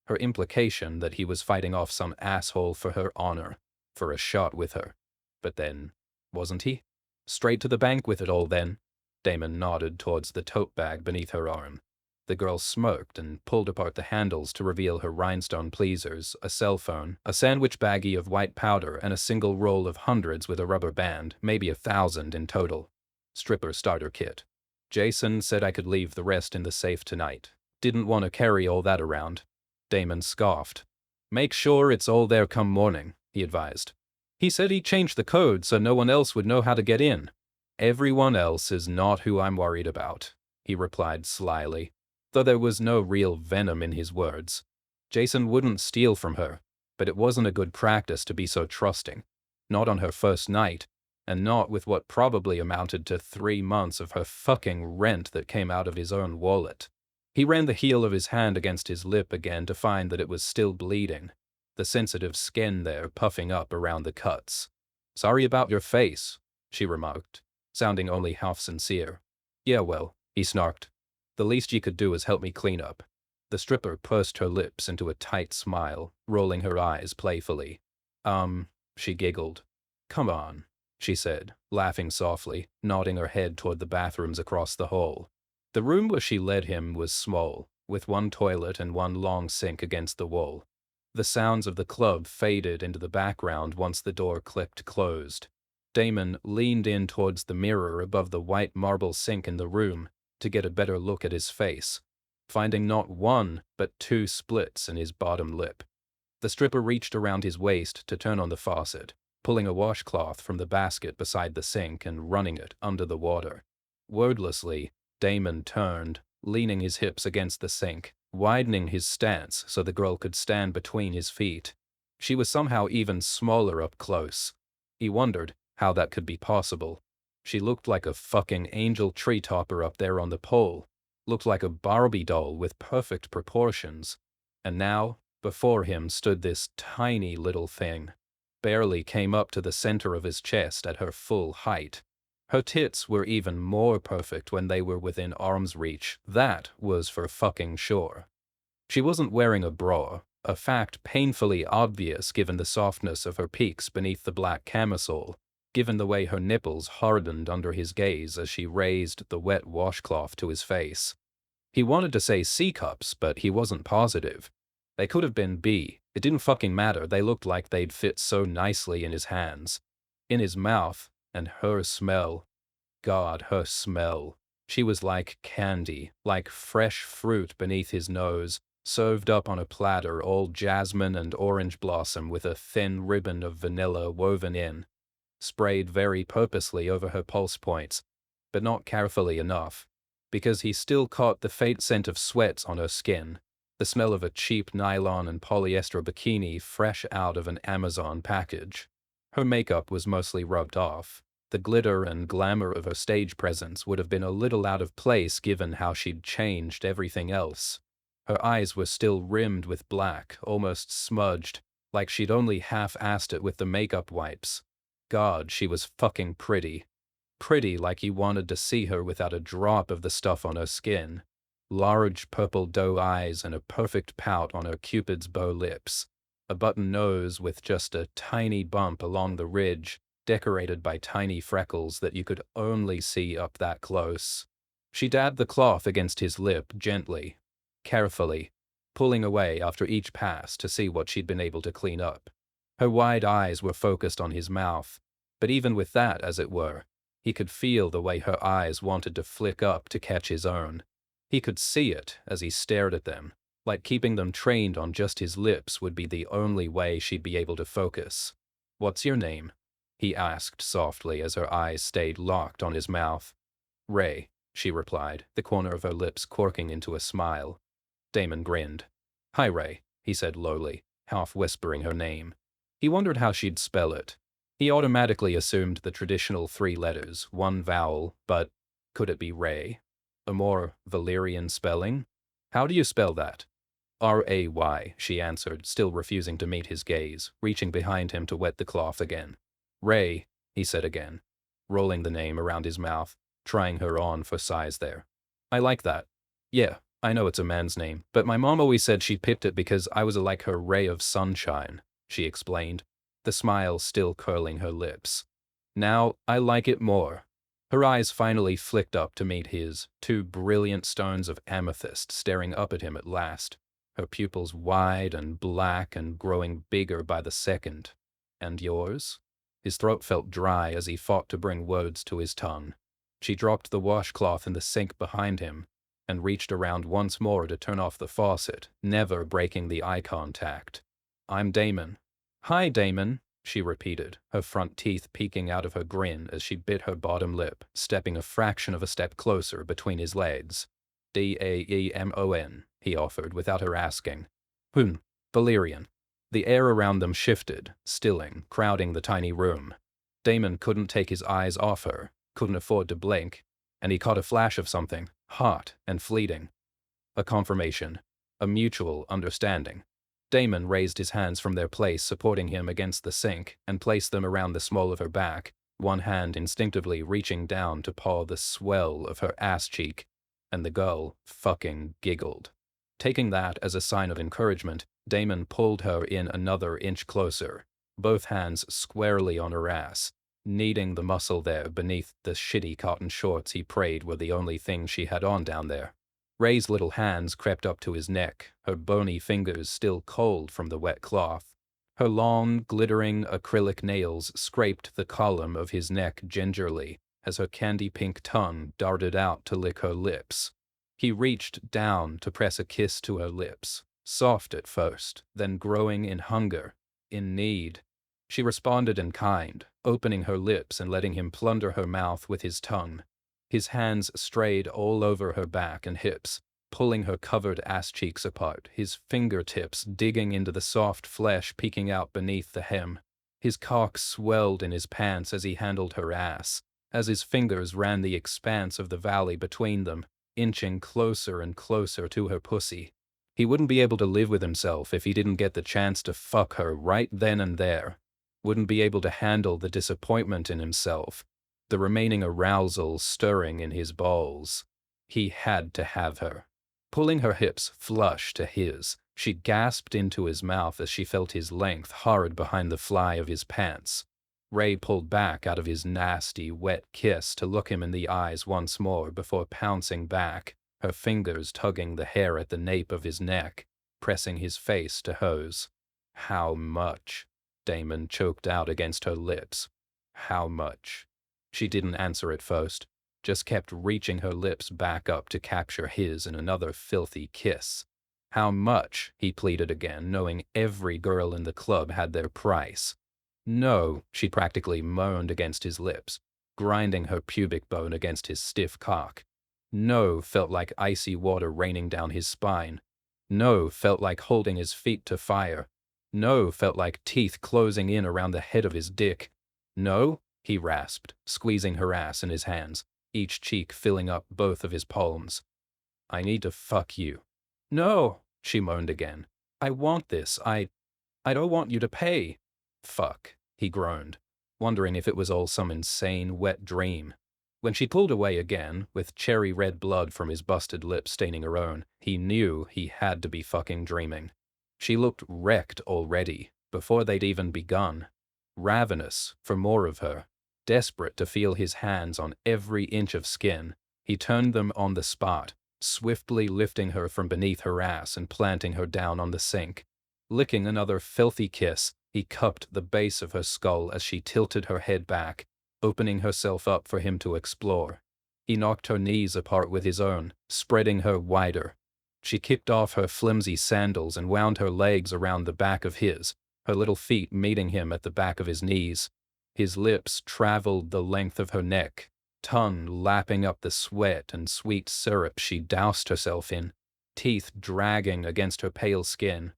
Her implication that he was fighting off some asshole for her honor, for a shot with her. But then, wasn't he? Straight to the bank with it all then. Daemon nodded towards the tote bag beneath her arm. The girl smirked and pulled apart the handles to reveal her rhinestone pleasers, a cell phone, a sandwich baggie of white powder, and a single roll of hundreds with a rubber band, maybe 1,000 in total. Stripper starter kit. Jason said I could leave the rest in the safe tonight. Didn't want to carry all that around. Daemon scoffed. Make sure it's all there come morning, he advised. He said he'd change the code so no one else would know how to get in. Everyone else is not who I'm worried about, he replied slyly, though there was no real venom in his words. Jason wouldn't steal from her, but it wasn't a good practice to be so trusting. Not on her first night, and not with what probably amounted to 3 months of her fucking rent that came out of his own wallet. He ran the heel of his hand against his lip again to find that it was still bleeding, the sensitive skin there puffing up around the cuts. Sorry about your face, she remarked, sounding only half sincere. Yeah, well, he snarked. The least you could do is help me clean up. The stripper pursed her lips into a tight smile, rolling her eyes playfully. She giggled. Come on, she said, laughing softly, nodding her head toward the bathrooms across the hall. The room where she led him was small, with one toilet and one long sink against the wall. The sounds of the club faded into the background once the door clicked closed. Daemon leaned in towards the mirror above the white marble sink in the room to get a better look at his face, finding not one but 2 splits in his bottom lip. The stripper reached around his waist to turn on the faucet, pulling a washcloth from the basket beside the sink and running it under the water. Wordlessly, Daemon turned, leaning his hips against the sink, widening his stance so the girl could stand between his feet. She was somehow even smaller up close. He wondered how that could be possible. She looked like a fucking angel tree topper up there on the pole, looked like a Barbie doll with perfect proportions. And now, before him stood this tiny little thing, barely came up to the center of his chest at her full height. Her tits were even more perfect when they were within arm's reach, that was for fucking sure. She wasn't wearing a bra, a fact painfully obvious given the softness of her peaks beneath the black camisole, given the way her nipples hardened under his gaze as she raised the wet washcloth to his face. He wanted to say C cups, but he wasn't positive. They could have been B. It didn't fucking matter, they looked like they'd fit so nicely in his hands. In his mouth, and her smell. God, her smell. She was like candy, like fresh fruit beneath his nose, served up on a platter all jasmine and orange blossom with a thin ribbon of vanilla woven in, sprayed very purposely over her pulse points, but not carefully enough, because he still caught the faint scent of sweats on her skin, the smell of a cheap nylon and polyester bikini fresh out of an Amazon package. Her makeup was mostly rubbed off. The glitter and glamour of her stage presence would have been a little out of place given how she'd changed everything else. Her eyes were still rimmed with black, almost smudged, like she'd only half-assed it with the makeup wipes. God, she was fucking pretty. Pretty like he wanted to see her without a drop of the stuff on her skin. Large purple doe eyes and a perfect pout on her Cupid's bow lips. A button nose with just a tiny bump along the ridge, decorated by tiny freckles that you could only see up that close. She dabbed the cloth against his lip gently, carefully, pulling away after each pass to see what she'd been able to clean up. Her wide eyes were focused on his mouth, but even with that, as it were, he could feel the way her eyes wanted to flick up to catch his own. He could see it as he stared at them, like keeping them trained on just his lips would be the only way she'd be able to focus. What's your name? He asked softly as her eyes stayed locked on his mouth. Ray, she replied, the corner of her lips quirking into a smile. Daemon grinned. Hi, Ray, he said lowly, half whispering her name. He wondered how she'd spell it. He automatically assumed the traditional 3 letters, 1 vowel, but could it be Ray? A more Valyrian spelling? How do you spell that? R-A-Y, she answered, still refusing to meet his gaze, reaching behind him to wet the cloth again. Ray, he said again, rolling the name around his mouth, trying her on for size there. I like that. Yeah, I know it's a man's name, but my mom always said she picked it because I was like her ray of sunshine, she explained, the smile still curling her lips. Now, I like it more. Her eyes finally flicked up to meet his, 2 brilliant stones of amethyst staring up at him at last, her pupils wide and black and growing bigger by the second. And yours? His throat felt dry as he fought to bring words to his tongue. She dropped the washcloth in the sink behind him and reached around once more to turn off the faucet, never breaking the eye contact. "I'm Daemon." "Hi, Daemon," she repeated, her front teeth peeking out of her grin as she bit her bottom lip, stepping a fraction of a step closer between his legs. "Daemon," he offered without her asking. Valyrian. The air around them shifted, stilling, crowding the tiny room. Daemon couldn't take his eyes off her, couldn't afford to blink, and he caught a flash of something, hot and fleeting. A confirmation, a mutual understanding. Daemon raised his hands from their place, supporting him against the sink, and placed them around the small of her back, one hand instinctively reaching down to paw the swell of her ass cheek, and the girl fucking giggled. Taking that as a sign of encouragement, Daemon pulled her in another inch closer, both hands squarely on her ass, kneading the muscle there beneath the shitty cotton shorts he prayed were the only thing she had on down there. Ray's little hands crept up to his neck, her bony fingers still cold from the wet cloth. Her long, glittering acrylic nails scraped the column of his neck gingerly as her candy-pink tongue darted out to lick her lips. He reached down to press a kiss to her lips, soft at first, then growing in hunger, in need. She responded in kind, opening her lips and letting him plunder her mouth with his tongue. His hands strayed all over her back and hips, pulling her covered ass cheeks apart, his fingertips digging into the soft flesh peeking out beneath the hem. His cock swelled in his pants as he handled her ass, as his fingers ran the expanse of the valley between them, inching closer and closer to her pussy. He wouldn't be able to live with himself if he didn't get the chance to fuck her right then and there. Wouldn't be able to handle the disappointment in himself, the remaining arousal stirring in his balls. He had to have her. Pulling her hips flush to his, she gasped into his mouth as she felt his length hard behind the fly of his pants. Ray pulled back out of his nasty, wet kiss to look him in the eyes once more before pouncing back, her fingers tugging the hair at the nape of his neck, pressing his face to hers. "How much?" Daemon choked out against her lips. "How much?" She didn't answer at first, just kept reaching her lips back up to capture his in another filthy kiss. "How much?" he pleaded again, knowing every girl in the club had their price. "No," she practically moaned against his lips, grinding her pubic bone against his stiff cock. "No" felt like icy water raining down his spine. "No" felt like holding his feet to fire. "No" felt like teeth closing in around the head of his dick. "No," he rasped, squeezing her ass in his hands, each cheek filling up both of his palms. "I need to fuck you." "No," she moaned again. "I want this. I don't want you to pay." "Fuck," he groaned, wondering if it was all some insane, wet dream. When she pulled away again, with cherry-red blood from his busted lips staining her own, he knew he had to be fucking dreaming. She looked wrecked already, before they'd even begun. Ravenous for more of her, desperate to feel his hands on every inch of skin, he turned them on the spot, swiftly lifting her from beneath her ass and planting her down on the sink. Licking another filthy kiss, he cupped the base of her skull as she tilted her head back, opening herself up for him to explore. He knocked her knees apart with his own, spreading her wider. She kicked off her flimsy sandals and wound her legs around the back of his, her little feet meeting him at the back of his knees. His lips traveled the length of her neck, tongue lapping up the sweat and sweet syrup she doused herself in, teeth dragging against her pale skin.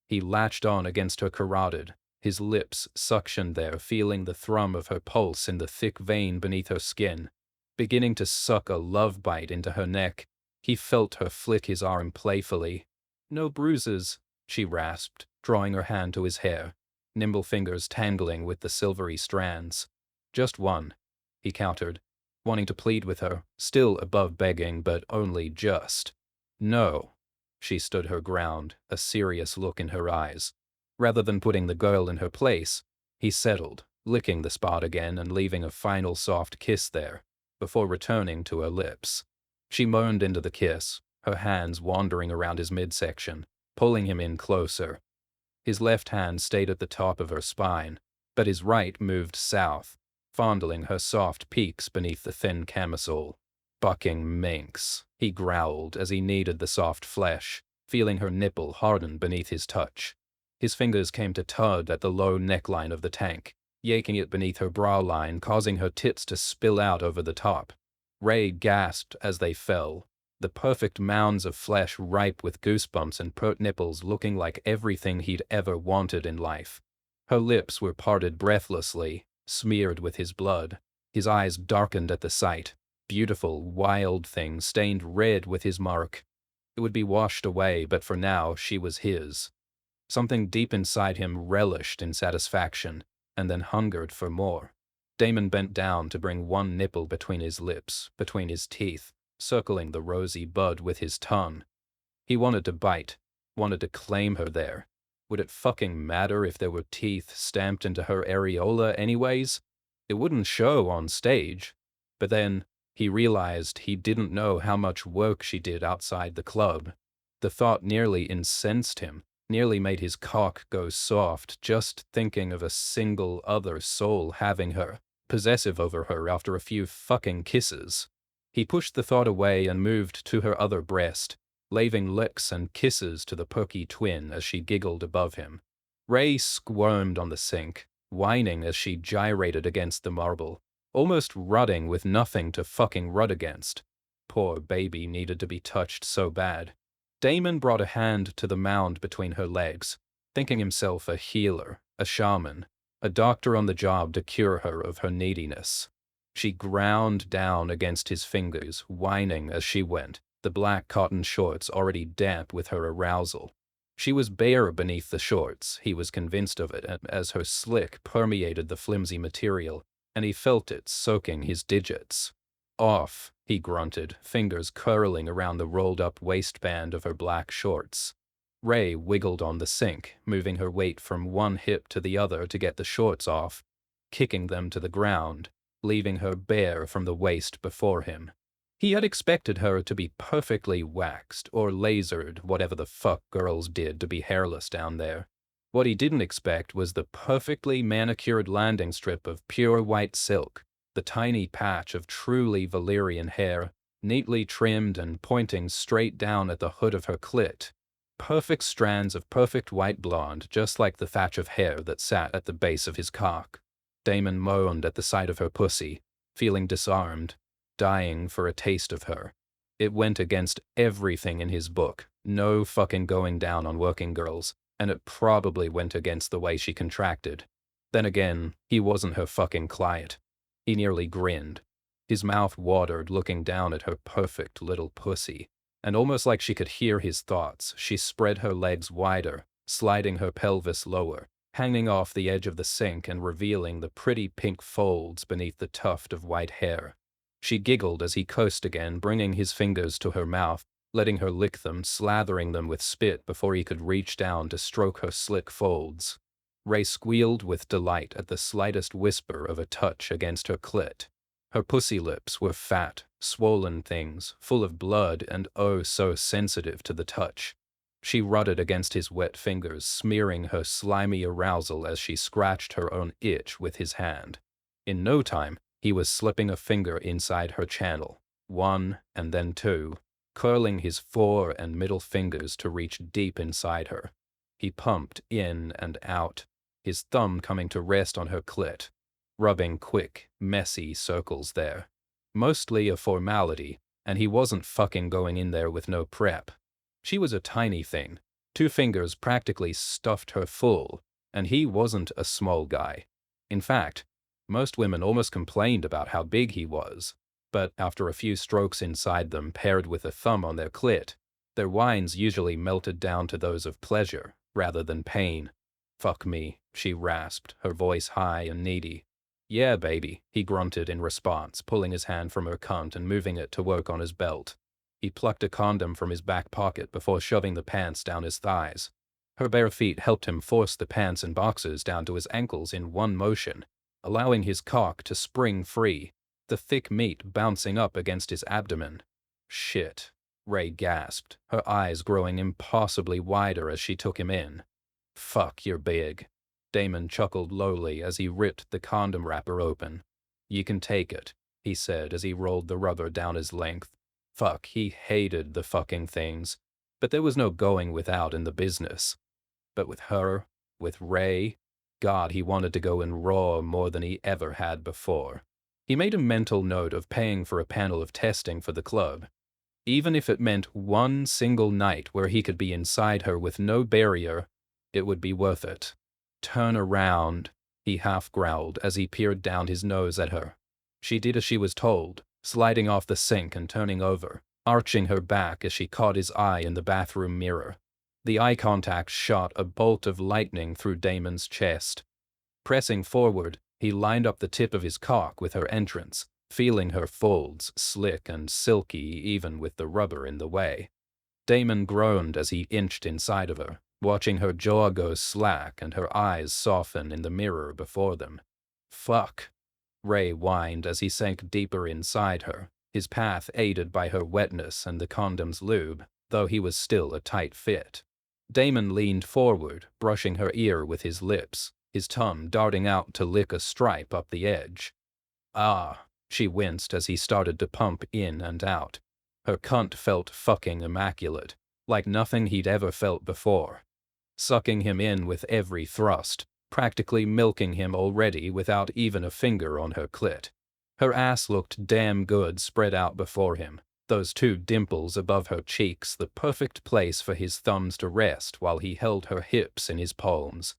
He latched on against her carotid, his lips suctioned there, feeling the thrum of her pulse in the thick vein beneath her skin. Beginning to suck a love bite into her neck, he felt her flick his arm playfully. "No bruises," she rasped, drawing her hand to his hair, nimble fingers tangling with the silvery strands. "Just one," he countered, wanting to plead with her, still above begging, but only just. "No." She stood her ground, a serious look in her eyes. Rather than putting the girl in her place, he settled, licking the spot again and leaving a final soft kiss there, before returning to her lips. She moaned into the kiss, her hands wandering around his midsection, pulling him in closer. His left hand stayed at the top of her spine, but his right moved south, fondling her soft peaks beneath the thin camisole. Bucking minx, he growled as he kneaded the soft flesh, feeling her nipple harden beneath his touch. His fingers came to tug at the low neckline of the tank, yanking it beneath her bra line, causing her tits to spill out over the top. Ray gasped as they fell, the perfect mounds of flesh ripe with goosebumps and pert nipples looking like everything he'd ever wanted in life. Her lips were parted breathlessly, smeared with his blood. His eyes darkened at the sight. Beautiful, wild thing stained red with his mark. It would be washed away, but for now she was his. Something deep inside him relished in satisfaction, and then hungered for more. Daemon bent down to bring one nipple between his lips, between his teeth, circling the rosy bud with his tongue. He wanted to bite, wanted to claim her there. Would it fucking matter if there were teeth stamped into her areola anyways? It wouldn't show on stage. But then, he realized he didn't know how much work she did outside the club. The thought nearly incensed him, nearly made his cock go soft just thinking of a single other soul having her, possessive over her after a few fucking kisses. He pushed the thought away and moved to her other breast, laving licks and kisses to the perky twin as she giggled above him. Ray squirmed on the sink, whining as she gyrated against the marble, almost rutting with nothing to fucking rut against. Poor baby needed to be touched so bad. Daemon brought a hand to the mound between her legs, thinking himself a healer, a shaman, a doctor on the job to cure her of her neediness. She ground down against his fingers, whining as she went, the black cotton shorts already damp with her arousal. She was bare beneath the shorts, he was convinced of it, as her slick permeated the flimsy material, and he felt it soaking his digits. Off, he grunted, fingers curling around the rolled-up waistband of her black shorts. Ray wiggled on the sink, moving her weight from one hip to the other to get the shorts off, kicking them to the ground, leaving her bare from the waist before him. He had expected her to be perfectly waxed or lasered, whatever the fuck girls did to be hairless down there. What he didn't expect was the perfectly manicured landing strip of pure white silk, the tiny patch of truly Valyrian hair, neatly trimmed and pointing straight down at the hood of her clit. Perfect strands of perfect white blonde, just like the thatch of hair that sat at the base of his cock. Daemon moaned at the sight of her pussy, feeling disarmed, dying for a taste of her. It went against everything in his book, no fucking going down on working girls, and it probably went against the way she contracted. Then again, he wasn't her fucking client. He nearly grinned. His mouth watered looking down at her perfect little pussy, and almost like she could hear his thoughts, she spread her legs wider, sliding her pelvis lower, hanging off the edge of the sink and revealing the pretty pink folds beneath the tuft of white hair. She giggled as he cursed again, bringing his fingers to her mouth, letting her lick them, slathering them with spit before he could reach down to stroke her slick folds. Ray squealed with delight at the slightest whisper of a touch against her clit. Her pussy lips were fat, swollen things, full of blood and oh so sensitive to the touch. She rutted against his wet fingers, smearing her slimy arousal as she scratched her own itch with his hand. In no time, he was slipping a finger inside her channel, one and then two, curling his fore and middle fingers to reach deep inside her. He pumped in and out, his thumb coming to rest on her clit, rubbing quick, messy circles there. Mostly a formality, and he wasn't fucking going in there with no prep. She was a tiny thing. 2 fingers practically stuffed her full, and he wasn't a small guy. In fact, most women almost complained about how big he was, but after a few strokes inside them paired with a thumb on their clit, their whines usually melted down to those of pleasure rather than pain. "Fuck me," she rasped, her voice high and needy. "Yeah, baby," he grunted in response, pulling his hand from her cunt and moving it to work on his belt. He plucked a condom from his back pocket before shoving the pants down his thighs. Her bare feet helped him force the pants and boxers down to his ankles in one motion, allowing his cock to spring free, the thick meat bouncing up against his abdomen. "Shit," Ray gasped, her eyes growing impossibly wider as she took him in. "Fuck, you're big." Daemon chuckled lowly as he ripped the condom wrapper open. You can take it, he said as he rolled the rubber down his length. Fuck, he hated the fucking things. But there was no going without in the business. But with her, with Ray, God, he wanted to go in raw more than he ever had before. He made a mental note of paying for a panel of testing for the club. Even if it meant one single night where he could be inside her with no barrier, it would be worth it. Turn around, he half growled as he peered down his nose at her. She did as she was told, sliding off the sink and turning over, arching her back as she caught his eye in the bathroom mirror. The eye contact shot a bolt of lightning through Daemon's chest. Pressing forward, he lined up the tip of his cock with her entrance, feeling her folds slick and silky even with the rubber in the way. Daemon groaned as he inched inside of her, watching her jaw go slack and her eyes soften in the mirror before them. Fuck, Ray whined as he sank deeper inside her, his path aided by her wetness and the condom's lube, though he was still a tight fit. Daemon leaned forward, brushing her ear with his lips, his tongue darting out to lick a stripe up the edge. Ah, she winced as he started to pump in and out. Her cunt felt fucking immaculate, like nothing he'd ever felt before. Sucking him in with every thrust, practically milking him already without even a finger on her clit. Her ass looked damn good spread out before him, those two dimples above her cheeks the perfect place for his thumbs to rest while he held her hips in his palms.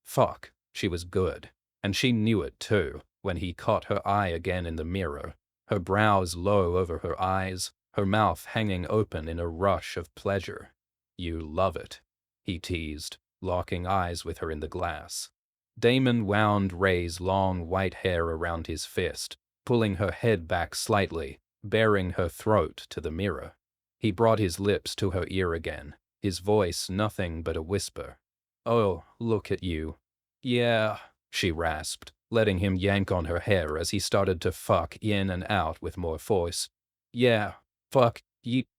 Fuck, she was good, and she knew it too, when he caught her eye again in the mirror, her brows low over her eyes, her mouth hanging open in a rush of pleasure. You love it, he teased, locking eyes with her in the glass. Daemon wound Ray's long white hair around his fist, pulling her head back slightly, baring her throat to the mirror. He brought his lips to her ear again, his voice nothing but a whisper. Oh, look at you. Yeah, she rasped, letting him yank on her hair as he started to fuck in and out with more force. Yeah, fuck,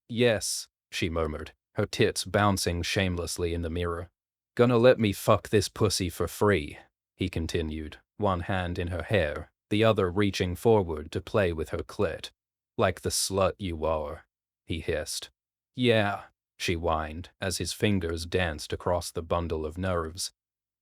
yes, she murmured, her tits bouncing shamelessly in the mirror. Gonna let me fuck this pussy for free, he continued, one hand in her hair, the other reaching forward to play with her clit. Like the slut you are, he hissed. Yeah, she whined as his fingers danced across the bundle of nerves.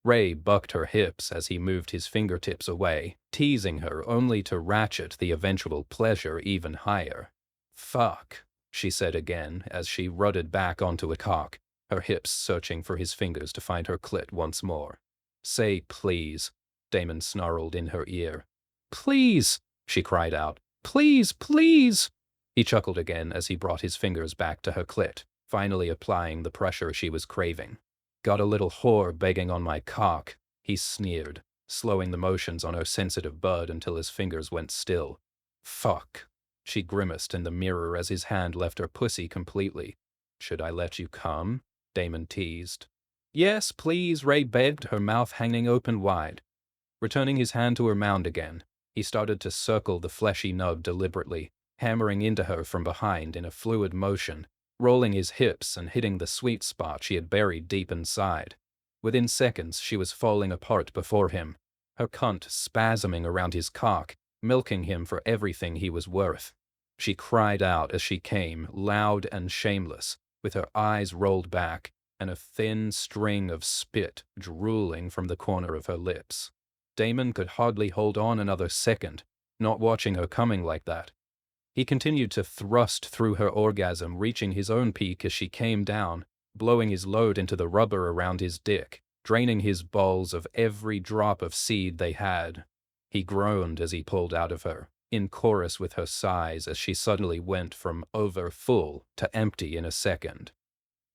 Ray bucked her hips as he moved his fingertips away, teasing her only to ratchet the eventual pleasure even higher. Fuck, she said again as she rutted back onto a cock, her hips searching for his fingers to find her clit once more. Say please, Daemon snarled in her ear. Please, she cried out. Please, please! He chuckled again as he brought his fingers back to her clit, finally applying the pressure she was craving. Got a little whore begging on my cock, he sneered, slowing the motions on her sensitive bud until his fingers went still. Fuck, she grimaced in the mirror as his hand left her pussy completely. Should I let you come? Daemon teased. Yes, please, Ray begged, her mouth hanging open wide. Returning his hand to her mound again, he started to circle the fleshy nub deliberately, hammering into her from behind in a fluid motion, rolling his hips and hitting the sweet spot she had buried deep inside. Within seconds, she was falling apart before him, her cunt spasming around his cock, milking him for everything he was worth. She cried out as she came, loud and shameless, with her eyes rolled back and a thin string of spit drooling from the corner of her lips. Daemon could hardly hold on another second, not watching her coming like that. He continued to thrust through her orgasm, reaching his own peak as she came down, blowing his load into the rubber around his dick, draining his balls of every drop of seed they had. He groaned as he pulled out of her, in chorus with her sighs as she suddenly went from over full to empty in a second.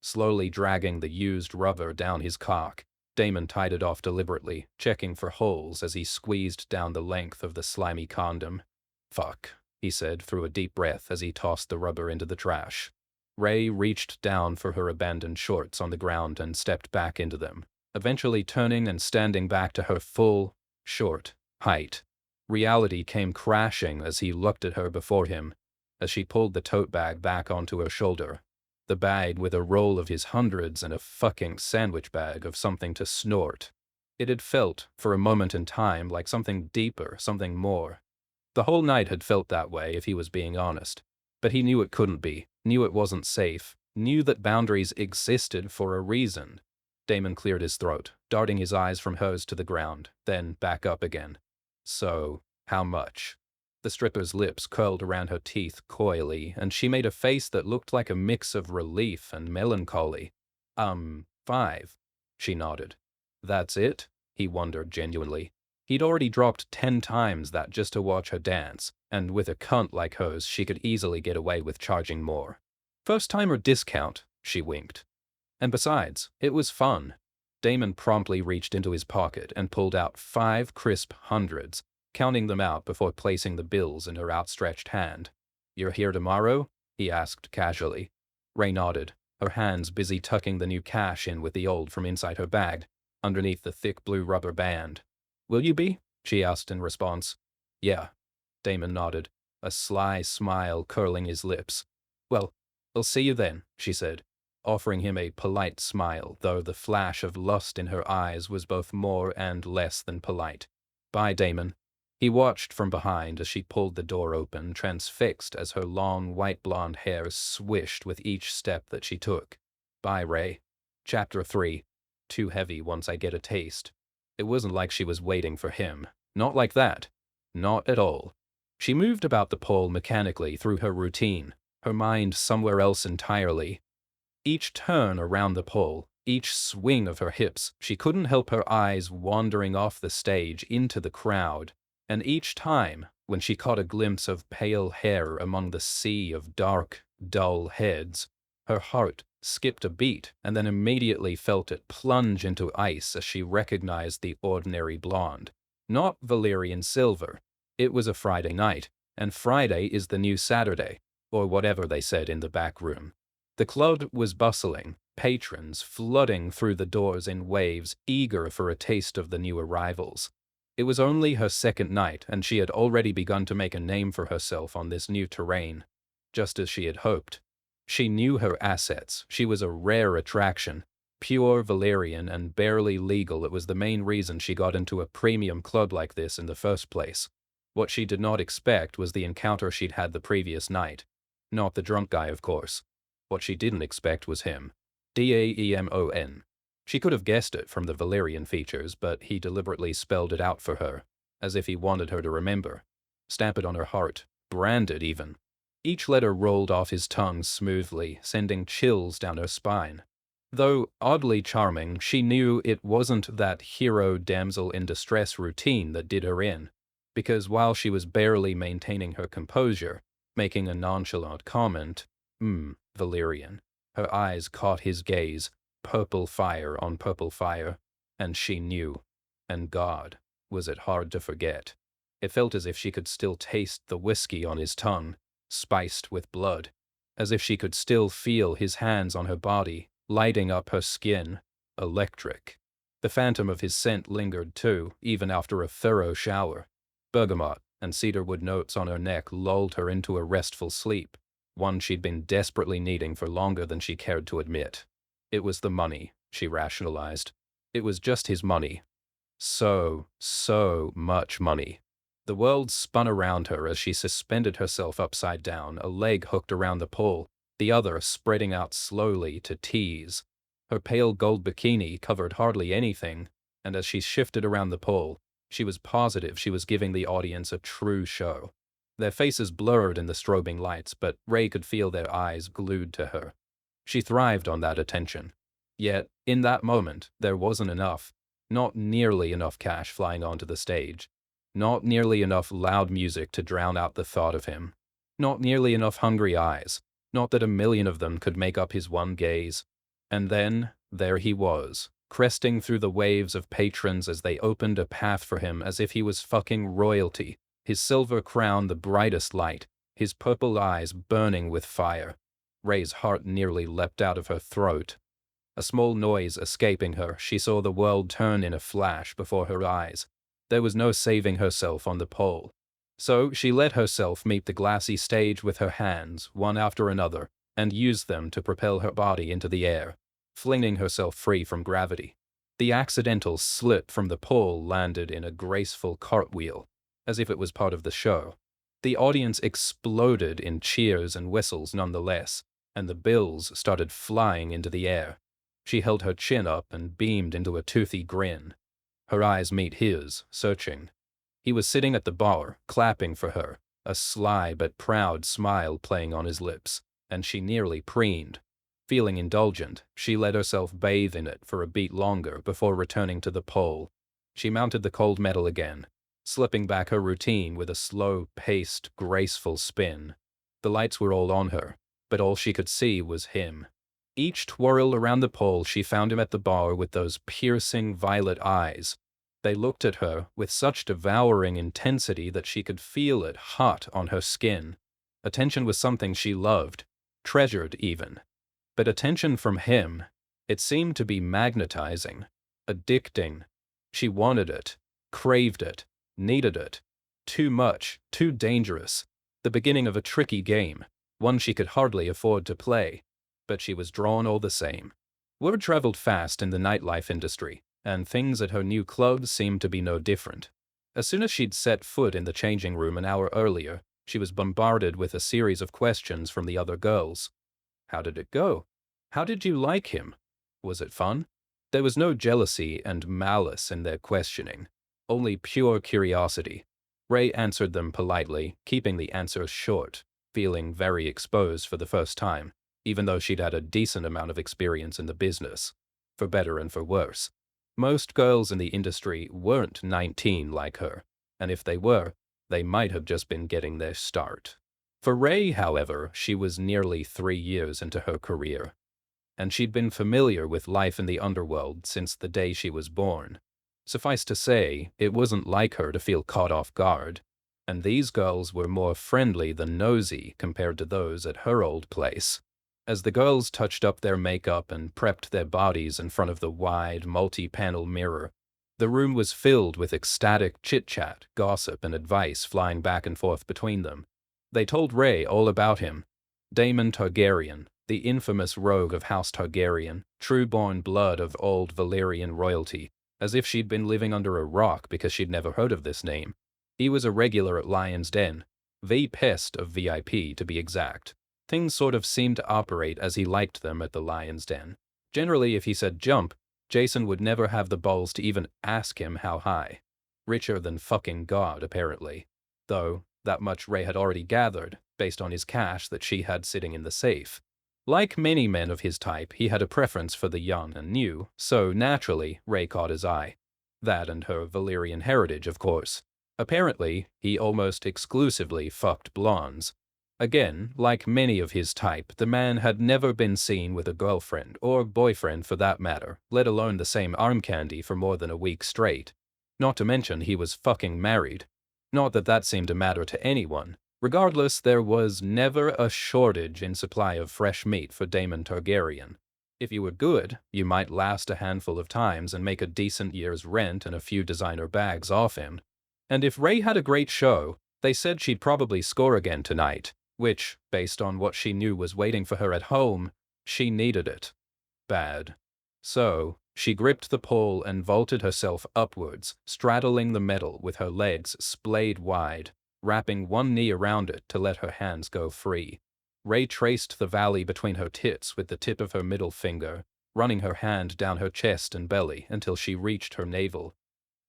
Slowly dragging the used rubber down his cock, Daemon tied it off deliberately, checking for holes as he squeezed down the length of the slimy condom. Fuck, he said through a deep breath as he tossed the rubber into the trash. Ray reached down for her abandoned shorts on the ground and stepped back into them, eventually turning and standing back to her full, short height. Reality came crashing as he looked at her before him, as she pulled the tote bag back onto her shoulder. The bag with a roll of his hundreds and a fucking sandwich bag of something to snort. It had felt, for a moment in time, like something deeper, something more. The whole night had felt that way, if he was being honest. But he knew it couldn't be, knew it wasn't safe, knew that boundaries existed for a reason. Daemon cleared his throat, darting his eyes from hers to the ground, then back up again. So, how much? The stripper's lips curled around her teeth coyly, and she made a face that looked like a mix of relief and melancholy. 5. She nodded. That's it? He wondered genuinely. He'd already dropped 10 times that just to watch her dance, and with a cunt like hers, she could easily get away with charging more. First-timer discount, she winked. And besides, it was fun. Daemon promptly reached into his pocket and pulled out 5 crisp hundreds, counting them out before placing the bills in her outstretched hand. You're here tomorrow? He asked casually. Rhae nodded, her hands busy tucking the new cash in with the old from inside her bag, underneath the thick blue rubber band. Will you be? She asked in response. Yeah. Daemon nodded, a sly smile curling his lips. Well, I'll see you then, she said, offering him a polite smile, though the flash of lust in her eyes was both more and less than polite. Bye, Daemon. He watched from behind as she pulled the door open, transfixed as her long, white blonde hair swished with each step that she took. Bye, Rhae. Chapter 3. Too heavy once I get a taste. It wasn't like she was waiting for him. Not like that. Not at all. She moved about the pole mechanically through her routine, her mind somewhere else entirely. Each turn around the pole, each swing of her hips, she couldn't help her eyes wandering off the stage into the crowd, and each time, when she caught a glimpse of pale hair among the sea of dark, dull heads, her heart skipped a beat and then immediately felt it plunge into ice as she recognized the ordinary blonde. Not Valyrian silver. It was a Friday night, and Friday is the new Saturday, or whatever they said in the back room. The club was bustling, patrons flooding through the doors in waves, eager for a taste of the new arrivals. It was only her second night, and she had already begun to make a name for herself on this new terrain, just as she had hoped. She knew her assets. She was a rare attraction. Pure Valyrian and barely legal. It was the main reason she got into a premium club like this in the first place. What she did not expect was the encounter she'd had the previous night. Not the drunk guy, of course. What she didn't expect was him. Daemon. She could have guessed it from the Valyrian features, but he deliberately spelled it out for her, as if he wanted her to remember. Stamp it on her heart. Brand it, even. Each letter rolled off his tongue smoothly, sending chills down her spine. Though oddly charming, she knew it wasn't that hero damsel in distress routine that did her in, because while she was barely maintaining her composure, making a nonchalant comment, Valyrian, her eyes caught his gaze, purple fire on purple fire, and she knew. And God, was it hard to forget. It felt as if she could still taste the whiskey on his tongue, spiced with blood, as if she could still feel his hands on her body, lighting up her skin, electric. The phantom of his scent lingered too, even after a thorough shower. Bergamot and cedarwood notes on her neck lulled her into a restful sleep, one she'd been desperately needing for longer than she cared to admit. It was the money, she rationalized. It was just his money. So much money. The world spun around her as she suspended herself upside down, a leg hooked around the pole, the other spreading out slowly to tease. Her pale gold bikini covered hardly anything, and as she shifted around the pole, she was positive she was giving the audience a true show. Their faces blurred in the strobing lights, but Rhae could feel their eyes glued to her. She thrived on that attention. Yet, in that moment, there wasn't enough. Not nearly enough cash flying onto the stage. Not nearly enough loud music to drown out the thought of him. Not nearly enough hungry eyes. Not that a million of them could make up his one gaze. And then, there he was, cresting through the waves of patrons as they opened a path for him as if he was fucking royalty, his silver crown the brightest light, his purple eyes burning with fire. Rhae's heart nearly leapt out of her throat. A small noise escaping her, she saw the world turn in a flash before her eyes. There was no saving herself on the pole. So she let herself meet the glassy stage with her hands, one after another, and used them to propel her body into the air, flinging herself free from gravity. The accidental slip from the pole landed in a graceful cartwheel, as if it was part of the show. The audience exploded in cheers and whistles nonetheless, and the bills started flying into the air. She held her chin up and beamed into a toothy grin. Her eyes meet his, searching. He was sitting at the bar, clapping for her, a sly but proud smile playing on his lips, and she nearly preened. Feeling indulgent, she let herself bathe in it for a beat longer before returning to the pole. She mounted the cold metal again, slipping back her routine with a slow-paced, graceful spin. The lights were all on her, but all she could see was him. Each twirl around the pole she found him at the bar with those piercing violet eyes. They looked at her with such devouring intensity that she could feel it hot on her skin. Attention was something she loved, treasured even. But attention from him, it seemed to be magnetizing, addicting. She wanted it, craved it, needed it. Too much, too dangerous. The beginning of a tricky game, one she could hardly afford to play. But she was drawn all the same. Word traveled fast in the nightlife industry, and things at her new club seemed to be no different. As soon as she'd set foot in the changing room an hour earlier, she was bombarded with a series of questions from the other girls. How did it go? How did you like him? Was it fun? There was no jealousy and malice in their questioning, only pure curiosity. Ray answered them politely, keeping the answers short, feeling very exposed for the first time, even though she'd had a decent amount of experience in the business, for better and for worse. Most girls in the industry weren't 19 like her, and if they were, they might have just been getting their start. For Ray, however, she was nearly 3 years into her career, and she'd been familiar with life in the underworld since the day she was born. Suffice to say, it wasn't like her to feel caught off guard, and these girls were more friendly than nosy compared to those at her old place. As the girls touched up their makeup and prepped their bodies in front of the wide, multi-panel mirror, the room was filled with ecstatic chit-chat, gossip, and advice flying back and forth between them. They told Ray all about him. Daemon Targaryen, the infamous rogue of House Targaryen, true-born blood of old Valyrian royalty, as if she'd been living under a rock because she'd never heard of this name. He was a regular at Lion's Den, the pest of VIP to be exact. Things sort of seemed to operate as he liked them at the Lion's Den. Generally, if he said jump, Jason would never have the balls to even ask him how high. Richer than fucking God, apparently. Though, that much Ray had already gathered, based on his cash that she had sitting in the safe. Like many men of his type, he had a preference for the young and new, so naturally, Ray caught his eye. That and her Valyrian heritage, of course. Apparently, he almost exclusively fucked blondes. Again, like many of his type, the man had never been seen with a girlfriend, or boyfriend for that matter, let alone the same arm candy for more than a week straight. Not to mention he was fucking married. Not that that seemed to matter to anyone. Regardless, there was never a shortage in supply of fresh meat for Daemon Targaryen. If you were good, you might last a handful of times and make a decent year's rent and a few designer bags off him. And if Ray had a great show, they said she'd probably score again tonight, which, based on what she knew was waiting for her at home, she needed it. Bad. So, she gripped the pole and vaulted herself upwards, straddling the metal with her legs splayed wide, wrapping one knee around it to let her hands go free. Ray traced the valley between her tits with the tip of her middle finger, running her hand down her chest and belly until she reached her navel.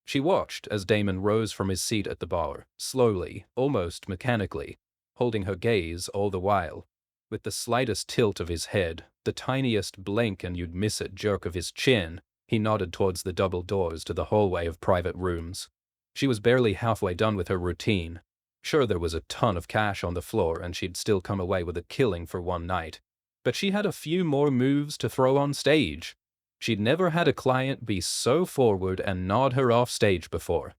She watched as Daemon rose from his seat at the bar, slowly, almost mechanically, holding her gaze all the while. With the slightest tilt of his head, the tiniest blink and you'd miss it jerk of his chin, he nodded towards the double doors to the hallway of private rooms. She was barely halfway done with her routine. Sure, there was a ton of cash on the floor and she'd still come away with a killing for one night. But she had a few more moves to throw on stage. She'd never had a client be so forward and nod her off stage before.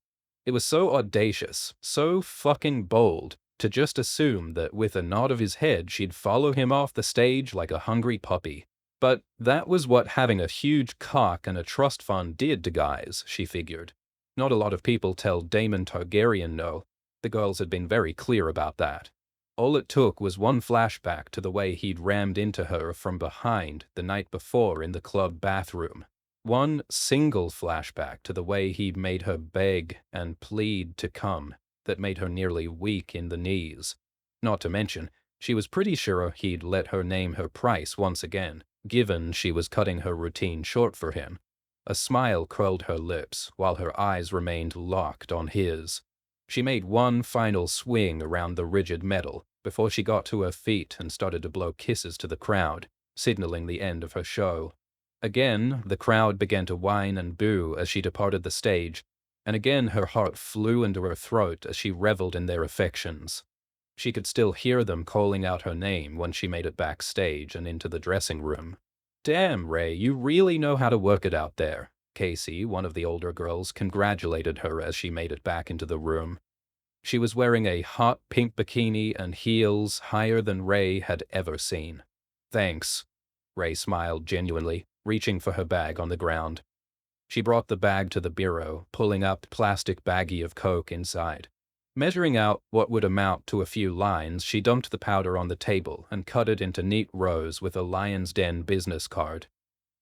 It was so audacious, so fucking bold, to just assume that with a nod of his head she'd follow him off the stage like a hungry puppy. But that was what having a huge cock and a trust fund did to guys, she figured. Not a lot of people tell Daemon Targaryen no. The girls had been very clear about that. All it took was one flashback to the way he'd rammed into her from behind the night before in the club bathroom. One single flashback to the way he'd made her beg and plead to come. that made her nearly weak in the knees. Not to mention, she was pretty sure he'd let her name her price once again, given she was cutting her routine short for him. A smile curled her lips, while her eyes remained locked on his. She made one final swing around the rigid metal before she got to her feet and started to blow kisses to the crowd, signaling the end of her show. Again, the crowd began to whine and boo as she departed the stage, and again her heart flew into her throat as she reveled in their affections. She could still hear them calling out her name when she made it backstage and into the dressing room. "Damn, Ray, you really know how to work it out there." Casey, one of the older girls, congratulated her as she made it back into the room. She was wearing a hot pink bikini and heels higher than Ray had ever seen. "Thanks." Ray smiled genuinely, reaching for her bag on the ground. She brought the bag to the bureau, pulling up a plastic baggie of Coke inside. Measuring out what would amount to a few lines, she dumped the powder on the table and cut it into neat rows with a Lion's Den business card.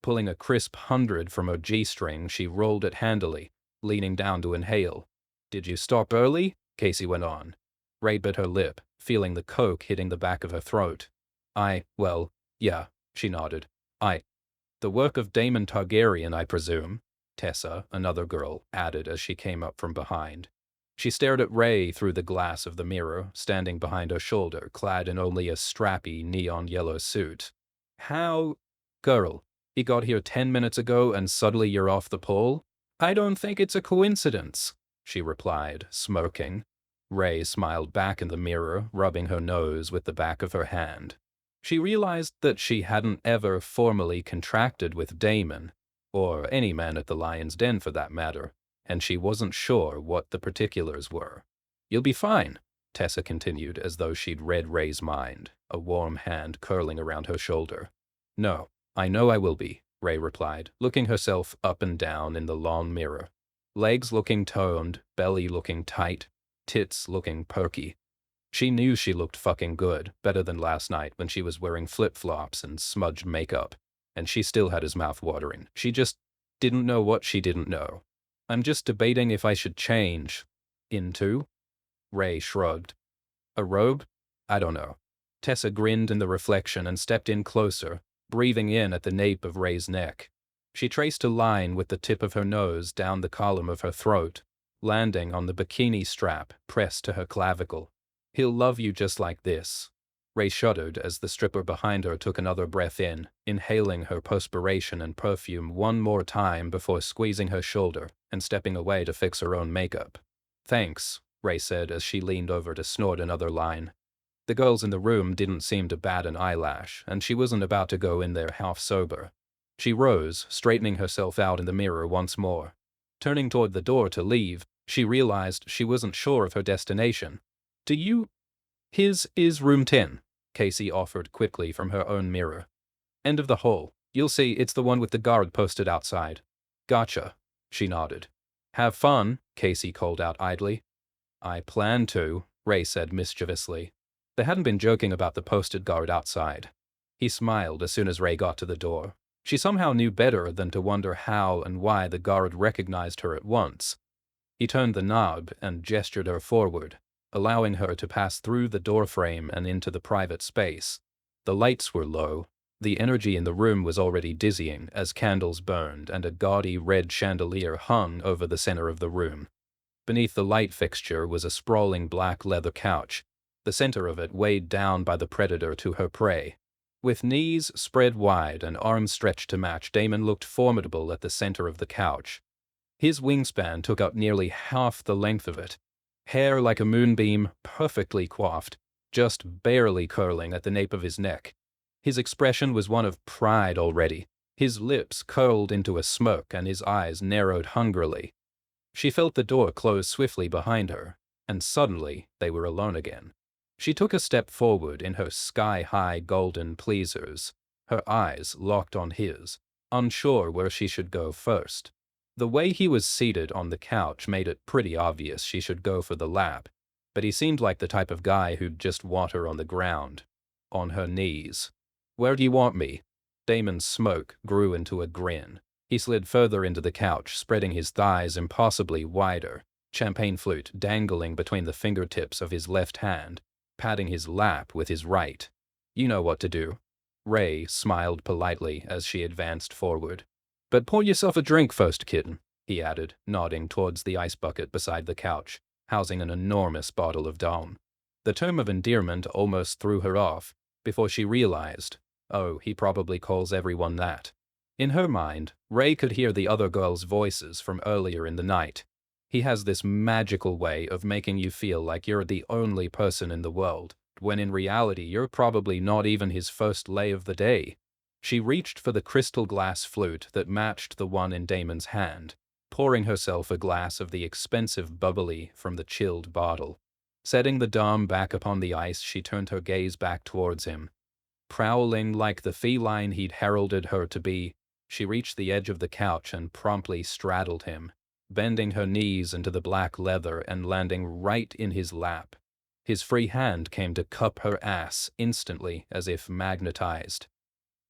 Pulling a crisp 100 from her G-string, she rolled it handily, leaning down to inhale. "Did you stop early?" Casey went on. Ray bit her lip, feeling the Coke hitting the back of her throat. Well, yeah," she nodded. The work of Daemon Targaryen, I presume," Tessa, another girl, added as she came up from behind. She stared at Ray through the glass of the mirror, standing behind her shoulder, clad in only a strappy neon yellow suit. "How? Girl, he got here 10 minutes ago and suddenly you're off the pole? I don't think it's a coincidence," she replied, smirking. Ray smiled back in the mirror, rubbing her nose with the back of her hand. She realized that she hadn't ever formally contracted with Daemon, or any man at the Lion's Den for that matter, and she wasn't sure what the particulars were. "You'll be fine," Tessa continued as though she'd read Ray's mind, a warm hand curling around her shoulder. "No, I know I will be," Ray replied, looking herself up and down in the long mirror. Legs looking toned, belly looking tight, tits looking perky. She knew she looked fucking good, better than last night when she was wearing flip-flops and smudged makeup, and she still had his mouth watering. She just didn't know what she didn't know. "I'm just debating if I should change." "Into?" Ray shrugged. "A robe? I don't know." Tessa grinned in the reflection and stepped in closer, breathing in at the nape of Ray's neck. She traced a line with the tip of her nose down the column of her throat, landing on the bikini strap pressed to her clavicle. "He'll love you just like this." Ray shuddered as the stripper behind her took another breath in, inhaling her perspiration and perfume one more time before squeezing her shoulder and stepping away to fix her own makeup. "Thanks," Ray said as she leaned over to snort another line. The girls in the room didn't seem to bat an eyelash, and she wasn't about to go in there half sober. She rose, straightening herself out in the mirror once more. Turning toward the door to leave, she realized she wasn't sure of her destination. His is room 10, Casey offered quickly from her own mirror. "End of the hall. You'll see it's the one with the guard posted outside." "Gotcha," she nodded. "Have fun," Casey called out idly. "I plan to," Ray said mischievously. They hadn't been joking about the posted guard outside. He smiled as soon as Ray got to the door. She somehow knew better than to wonder how and why the guard recognized her at once. He turned the knob and gestured her forward, allowing her to pass through the doorframe and into the private space. The lights were low. The energy in the room was already dizzying as candles burned and a gaudy red chandelier hung over the center of the room. Beneath the light fixture was a sprawling black leather couch, the center of it weighed down by the predator to her prey. With knees spread wide and arms stretched to match, Daemon looked formidable at the center of the couch. His wingspan took up nearly half the length of it. Hair like a moonbeam, perfectly coiffed, just barely curling at the nape of his neck. His expression was one of pride already. His lips curled into a smirk and his eyes narrowed hungrily. She felt the door close swiftly behind her, and suddenly they were alone again. She took a step forward in her sky-high golden pleasers, her eyes locked on his, unsure where she should go first. The way he was seated on the couch made it pretty obvious she should go for the lap, but he seemed like the type of guy who'd just want her on the ground, on her knees. "Where do you want me?" Daemon's smirk grew into a grin. He slid further into the couch, spreading his thighs impossibly wider, champagne flute dangling between the fingertips of his left hand, patting his lap with his right. You know what to do. Ray smiled politely as she advanced forward. But pour yourself a drink first, kitten, he added, nodding towards the ice bucket beside the couch, housing an enormous bottle of Daemon. The term of endearment almost threw her off, before she realized, oh, he probably calls everyone that. In her mind, Ray could hear the other girls' voices from earlier in the night. He has this magical way of making you feel like you're the only person in the world, when in reality you're probably not even his first lay of the day. She reached for the crystal glass flute that matched the one in Daemon's hand, pouring herself a glass of the expensive bubbly from the chilled bottle. Setting the Daemon back upon the ice, she turned her gaze back towards him. Prowling like the feline he'd heralded her to be, she reached the edge of the couch and promptly straddled him, bending her knees into the black leather and landing right in his lap. His free hand came to cup her ass instantly, as if magnetized.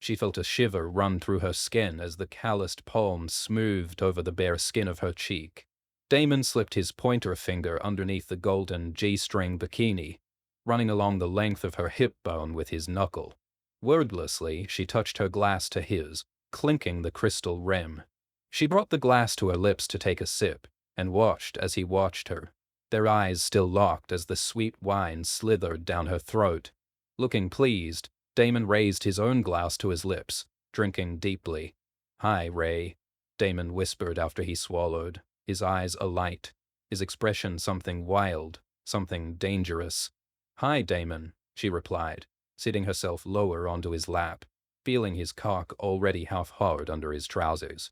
She felt a shiver run through her skin as the calloused palm smoothed over the bare skin of her cheek. Daemon slipped his pointer finger underneath the golden G-string bikini, running along the length of her hip bone with his knuckle. Wordlessly, she touched her glass to his, clinking the crystal rim. She brought the glass to her lips to take a sip, and watched as he watched her, their eyes still locked as the sweet wine slithered down her throat. Looking pleased, Daemon raised his own glass to his lips, drinking deeply. "Hi, Ray," Daemon whispered after he swallowed, his eyes alight, his expression something wild, something dangerous. "Hi, Daemon," she replied, sitting herself lower onto his lap, feeling his cock already half hard under his trousers.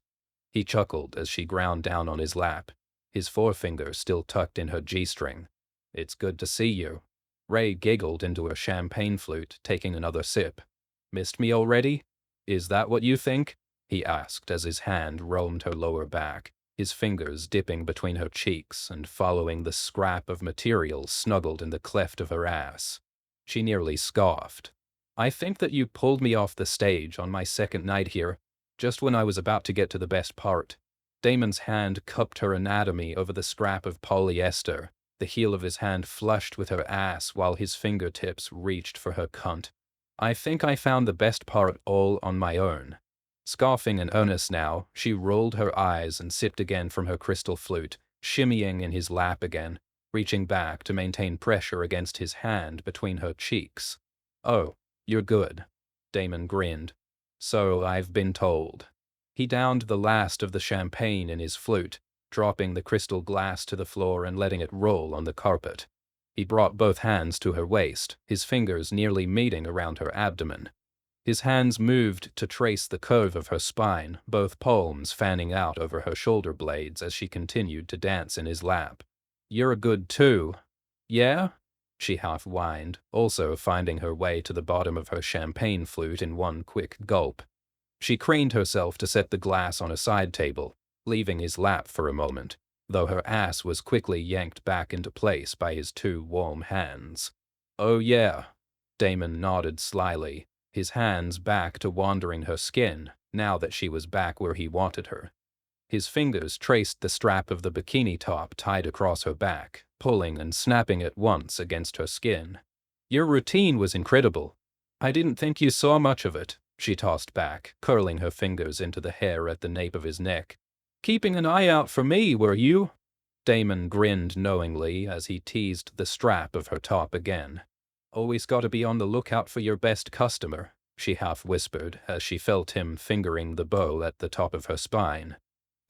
He chuckled as she ground down on his lap, his forefinger still tucked in her G-string. "It's good to see you." Ray giggled into her champagne flute, taking another sip. "Missed me already? Is that what you think?" he asked as his hand roamed her lower back, his fingers dipping between her cheeks and following the scrap of material snuggled in the cleft of her ass. She nearly scoffed. "I think that you pulled me off the stage on my second night here, just when I was about to get to the best part." Daemon's hand cupped her anatomy over the scrap of polyester, the heel of his hand flushed with her ass while his fingertips reached for her cunt. "I think I found the best part all on my own." Scoffing in earnest now, she rolled her eyes and sipped again from her crystal flute, shimmying in his lap again, reaching back to maintain pressure against his hand between her cheeks. "Oh, you're good." Daemon grinned. "So I've been told." He downed the last of the champagne in his flute, dropping the crystal glass to the floor and letting it roll on the carpet. He brought both hands to her waist, his fingers nearly meeting around her abdomen. His hands moved to trace the curve of her spine, both palms fanning out over her shoulder blades as she continued to dance in his lap. "You're good too." "Yeah?" she half whined, also finding her way to the bottom of her champagne flute in one quick gulp. She craned herself to set the glass on a side table, leaving his lap for a moment, though her ass was quickly yanked back into place by his two warm hands. "Oh yeah." Daemon nodded slyly, his hands back to wandering her skin, now that she was back where he wanted her. His fingers traced the strap of the bikini top tied across her back, pulling and snapping at once against her skin. "Your routine was incredible. I didn't think you saw much of it," she tossed back, curling her fingers into the hair at the nape of his neck. "Keeping an eye out for me, were you?" Daemon grinned knowingly as he teased the strap of her top again. "Always gotta be on the lookout for your best customer," she half whispered as she felt him fingering the bow at the top of her spine.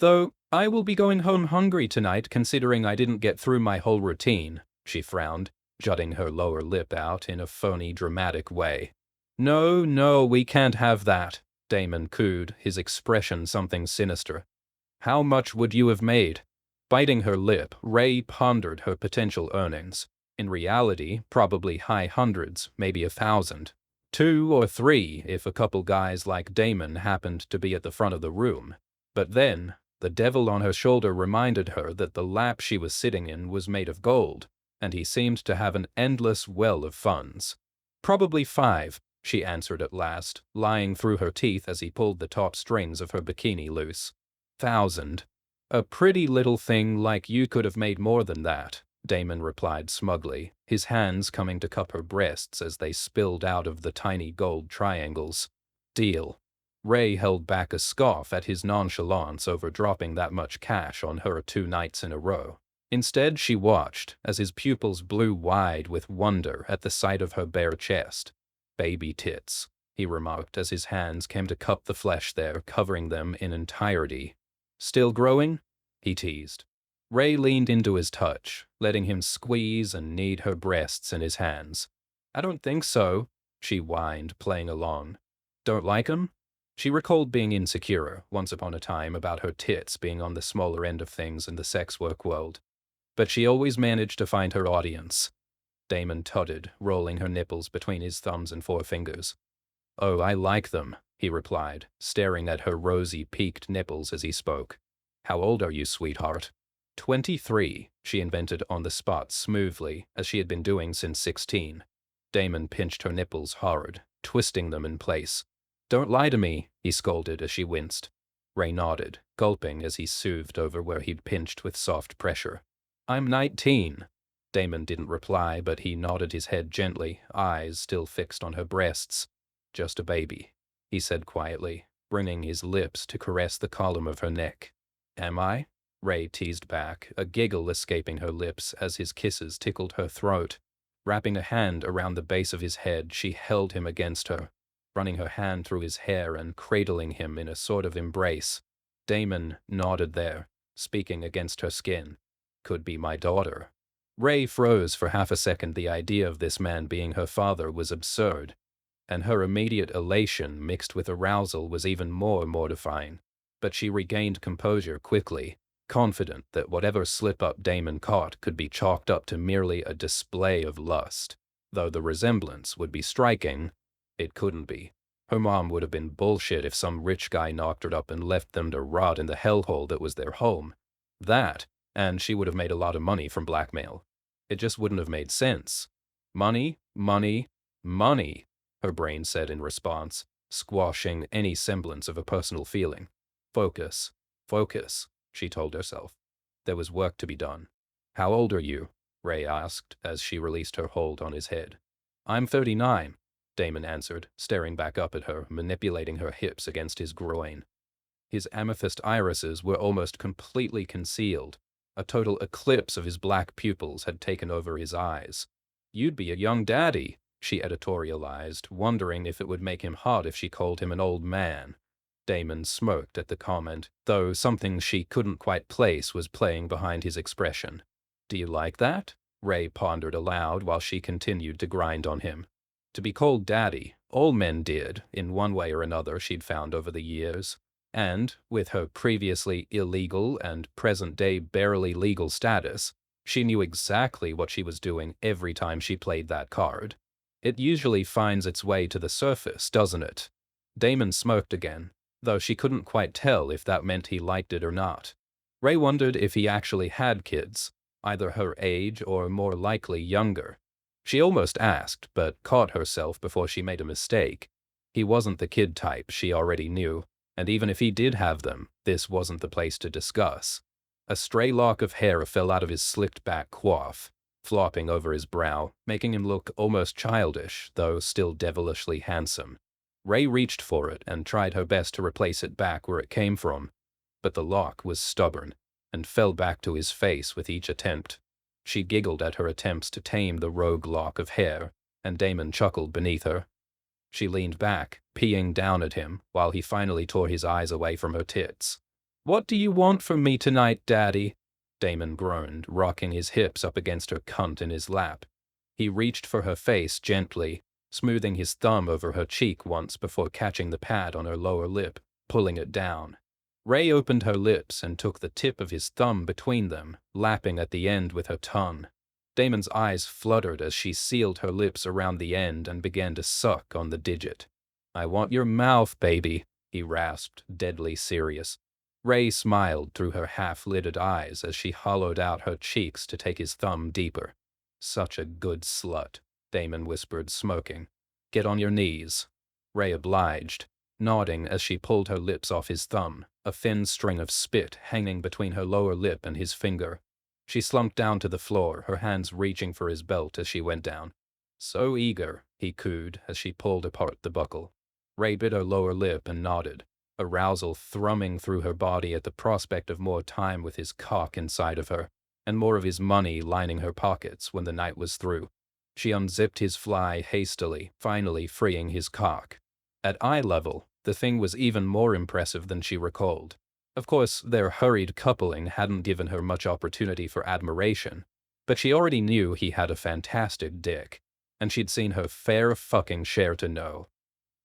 "Though, I will be going home hungry tonight considering I didn't get through my whole routine," she frowned, jutting her lower lip out in a phony dramatic way. "No, no, we can't have that," Daemon cooed, his expression something sinister. "How much would you have made?" Biting her lip, Ray pondered her potential earnings. In reality, probably high hundreds, maybe 1,000. 2 or 3 if a couple guys like Daemon happened to be at the front of the room. But then, the devil on her shoulder reminded her that the lap she was sitting in was made of gold, and he seemed to have an endless well of funds. "Probably 5, she answered at last, lying through her teeth as he pulled the top strings of her bikini loose. "1,000. A pretty little thing like you could have made more than that, Daemon replied smugly, his hands coming to cup her breasts as they spilled out of the tiny gold triangles. Deal. Ray held back a scoff at his nonchalance over dropping that much cash on her 2 nights in a row. Instead, she watched as his pupils blew wide with wonder at the sight of her bare chest. Baby tits, he remarked as his hands came to cup the flesh there, covering them in entirety. Still growing? He teased. Ray leaned into his touch, letting him squeeze and knead her breasts in his hands. I don't think so, she whined, playing along. Don't like 'em? She recalled being insecure once upon a time about her tits being on the smaller end of things in the sex work world. But she always managed to find her audience. Daemon tottered, rolling her nipples between his thumbs and forefingers. Oh, I like them, he replied, staring at her rosy, peaked nipples as he spoke. How old are you, sweetheart? 23, she invented on the spot smoothly, as she had been doing since 16. Daemon pinched her nipples hard, twisting them in place. Don't lie to me, he scolded as she winced. Ray nodded, gulping as he soothed over where he'd pinched with soft pressure. I'm 19. Daemon didn't reply, but he nodded his head gently, eyes still fixed on her breasts. Just a baby, he said quietly, bringing his lips to caress the column of her neck. Am I? Ray teased back, a giggle escaping her lips as his kisses tickled her throat. Wrapping a hand around the base of his head, she held him against her, running her hand through his hair and cradling him in a sort of embrace. Daemon nodded there, speaking against her skin. Could be my daughter. Ray froze for half a second. The idea of this man being her father was absurd, and her immediate elation mixed with arousal was even more mortifying. But she regained composure quickly, confident that whatever slip-up Daemon caught could be chalked up to merely a display of lust. Though the resemblance would be striking, it couldn't be. Her mom would have been bullshit if some rich guy knocked her up and left them to rot in the hellhole that was their home. That, and she would have made a lot of money from blackmail. It just wouldn't have made sense. Money, money, money, her brain said in response, squashing any semblance of a personal feeling. Focus, focus, she told herself. There was work to be done. How old are you? Ray asked as she released her hold on his head. I'm 39, Daemon answered, staring back up at her, manipulating her hips against his groin. His amethyst irises were almost completely concealed. A total eclipse of his black pupils had taken over his eyes. You'd be a young daddy, she editorialized, wondering if it would make him hot if she called him an old man. Daemon smirked at the comment, though something she couldn't quite place was playing behind his expression. Do you like that? Ray pondered aloud while she continued to grind on him. To be called daddy, all men did, in one way or another she'd found over the years. And, with her previously illegal and present-day barely legal status, she knew exactly what she was doing every time she played that card. It usually finds its way to the surface, doesn't it? Daemon smirked again, though she couldn't quite tell if that meant he liked it or not. Ray wondered if he actually had kids, either her age or more likely younger. She almost asked, but caught herself before she made a mistake. He wasn't the kid type, she already knew, and even if he did have them, this wasn't the place to discuss. A stray lock of hair fell out of his slicked-back coif, flopping over his brow, making him look almost childish, though still devilishly handsome. Ray reached for it and tried her best to replace it back where it came from, but the lock was stubborn and fell back to his face with each attempt. She giggled at her attempts to tame the rogue lock of hair, and Daemon chuckled beneath her. She leaned back, peeing down at him, while he finally tore his eyes away from her tits. What do you want from me tonight, Daddy? Daemon groaned, rocking his hips up against her cunt in his lap. He reached for her face gently, smoothing his thumb over her cheek once before catching the pad on her lower lip, pulling it down. Ray opened her lips and took the tip of his thumb between them, lapping at the end with her tongue. Daemon's eyes fluttered as she sealed her lips around the end and began to suck on the digit. I want your mouth, baby, he rasped, deadly serious. Ray smiled through her half-lidded eyes as she hollowed out her cheeks to take his thumb deeper. Such a good slut, Daemon whispered, smoking. Get on your knees. Ray obliged, nodding as she pulled her lips off his thumb, a thin string of spit hanging between her lower lip and his finger. She slumped down to the floor, her hands reaching for his belt as she went down. "So eager," he cooed as she pulled apart the buckle. Ray bit her lower lip and nodded, arousal thrumming through her body at the prospect of more time with his cock inside of her, and more of his money lining her pockets when the night was through. She unzipped his fly hastily, finally freeing his cock. At eye level, the thing was even more impressive than she recalled. Of course, their hurried coupling hadn't given her much opportunity for admiration, but she already knew he had a fantastic dick, and she'd seen her fair fucking share to know.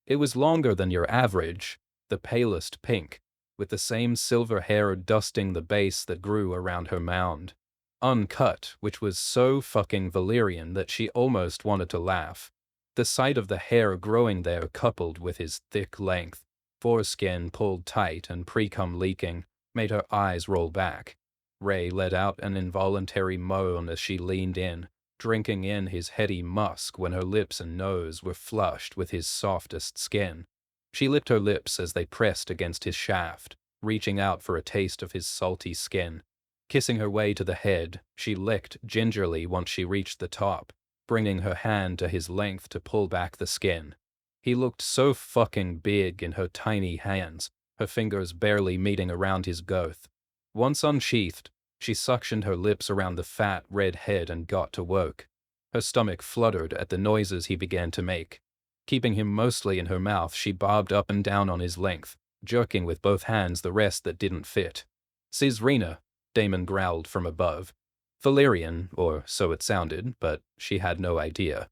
It was longer than your average, the palest pink, with the same silver hair dusting the base that grew around her mound. Uncut, which was so fucking Valyrian that she almost wanted to laugh. The sight of the hair growing there coupled with his thick length, foreskin pulled tight and pre-cum leaking, made her eyes roll back. Ray let out an involuntary moan as she leaned in, drinking in his heady musk when her lips and nose were flushed with his softest skin. She licked her lips as they pressed against his shaft, reaching out for a taste of his salty skin. Kissing her way to the head, she licked gingerly once she reached the top, bringing her hand to his length to pull back the skin. He looked so fucking big in her tiny hands, her fingers barely meeting around his girth. Once unsheathed, she suctioned her lips around the fat, red head and got to work. Her stomach fluttered at the noises he began to make. Keeping him mostly in her mouth, she bobbed up and down on his length, jerking with both hands the rest that didn't fit. "Sis Rhaenyra," Daemon growled from above. Valyrian, or so it sounded, but she had no idea.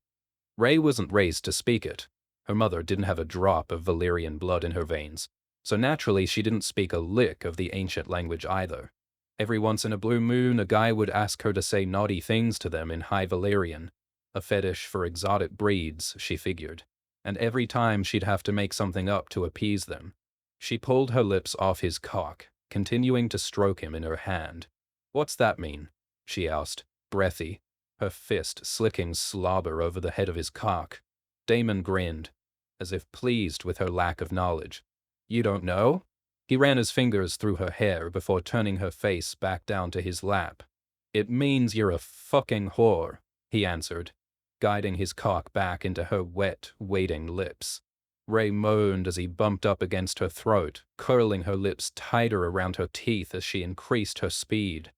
Ray wasn't raised to speak it. Her mother didn't have a drop of Valyrian blood in her veins, so naturally she didn't speak a lick of the ancient language either. Every once in a blue moon, a guy would ask her to say naughty things to them in High Valyrian, a fetish for exotic breeds, she figured, and every time she'd have to make something up to appease them. She pulled her lips off his cock, continuing to stroke him in her hand. "What's that mean?" she asked, breathy, her fist slicking slobber over the head of his cock. Daemon grinned, as if pleased with her lack of knowledge. "You don't know?" He ran his fingers through her hair before turning her face back down to his lap. "It means you're a fucking whore," he answered, guiding his cock back into her wet, waiting lips. Ray moaned as he bumped up against her throat, curling her lips tighter around her teeth as she increased her speed.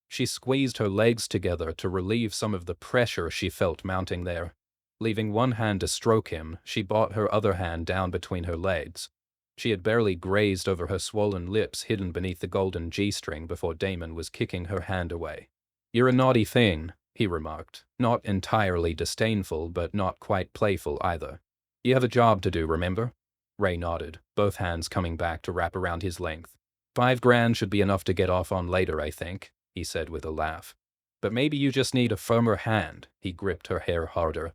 She squeezed her legs together to relieve some of the pressure she felt mounting there. Leaving one hand to stroke him, she brought her other hand down between her legs. She had barely grazed over her swollen lips hidden beneath the golden G-string before Daemon was kicking her hand away. "You're a naughty thing," he remarked, not entirely disdainful but not quite playful either. "You have a job to do, remember?" Ray nodded, both hands coming back to wrap around his length. $5,000 should be enough to get off on later, I think," he said with a laugh. "But maybe you just need a firmer hand," he gripped her hair harder,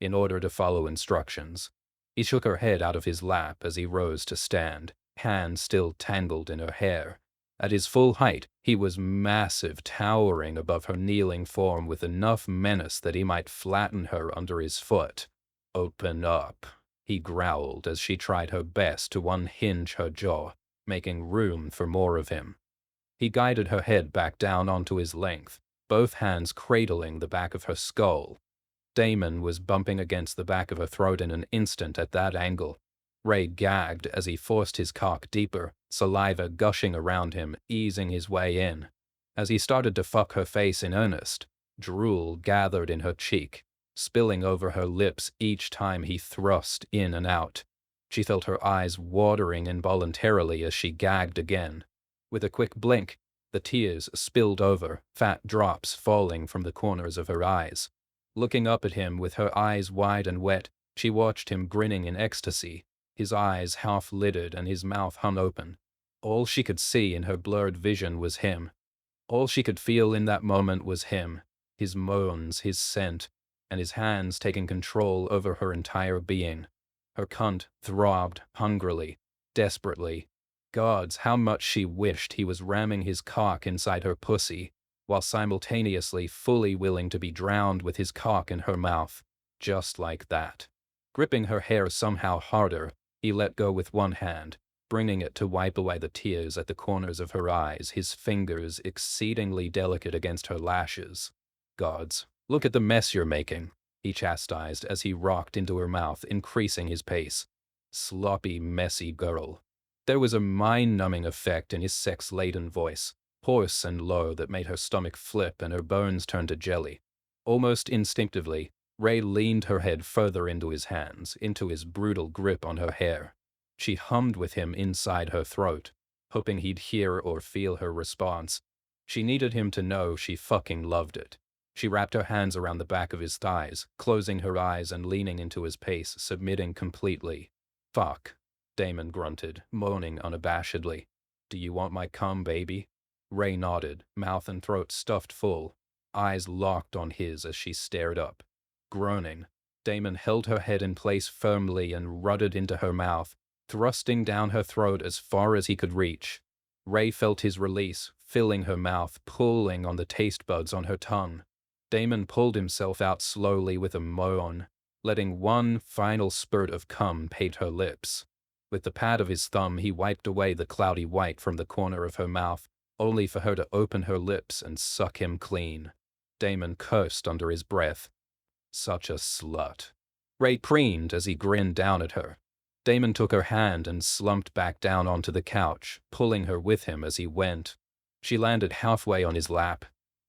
"in order to follow instructions." He shook her head out of his lap as he rose to stand, hands still tangled in her hair. At his full height, he was massive, towering above her kneeling form with enough menace that he might flatten her under his foot. "Open up," he growled as she tried her best to unhinge her jaw, making room for more of him. He guided her head back down onto his length, both hands cradling the back of her skull. Daemon was bumping against the back of her throat in an instant at that angle. Ray gagged as he forced his cock deeper, saliva gushing around him, easing his way in. As he started to fuck her face in earnest, drool gathered in her cheek, spilling over her lips each time he thrust in and out. She felt her eyes watering involuntarily as she gagged again. With a quick blink, the tears spilled over, fat drops falling from the corners of her eyes. Looking up at him with her eyes wide and wet, she watched him grinning in ecstasy, his eyes half-lidded and his mouth hung open. All she could see in her blurred vision was him. All she could feel in that moment was him, his moans, his scent, and his hands taking control over her entire being. Her cunt throbbed hungrily, desperately. Gods, how much she wished he was ramming his cock inside her pussy, while simultaneously fully willing to be drowned with his cock in her mouth, just like that. Gripping her hair somehow harder, he let go with one hand, bringing it to wipe away the tears at the corners of her eyes, his fingers exceedingly delicate against her lashes. "Gods, look at the mess you're making," he chastised as he rocked into her mouth, increasing his pace. "Sloppy, messy girl." There was a mind-numbing effect in his sex-laden voice, hoarse and low, that made her stomach flip and her bones turn to jelly. Almost instinctively, Ray leaned her head further into his hands, into his brutal grip on her hair. She hummed with him inside her throat, hoping he'd hear or feel her response. She needed him to know she fucking loved it. She wrapped her hands around the back of his thighs, closing her eyes and leaning into his pace, submitting completely. "Fuck," Daemon grunted, moaning unabashedly. "Do you want my cum, baby?" Ray nodded, mouth and throat stuffed full, eyes locked on his as she stared up. Groaning, Daemon held her head in place firmly and ruddered into her mouth, thrusting down her throat as far as he could reach. Ray felt his release, filling her mouth, pulling on the taste buds on her tongue. Daemon pulled himself out slowly with a moan, letting one final spurt of cum paint her lips. With the pad of his thumb, he wiped away the cloudy white from the corner of her mouth, only for her to open her lips and suck him clean. Daemon cursed under his breath. Such a slut. Ray preened as he grinned down at her. Daemon took her hand and slumped back down onto the couch, pulling her with him as he went. She landed halfway on his lap.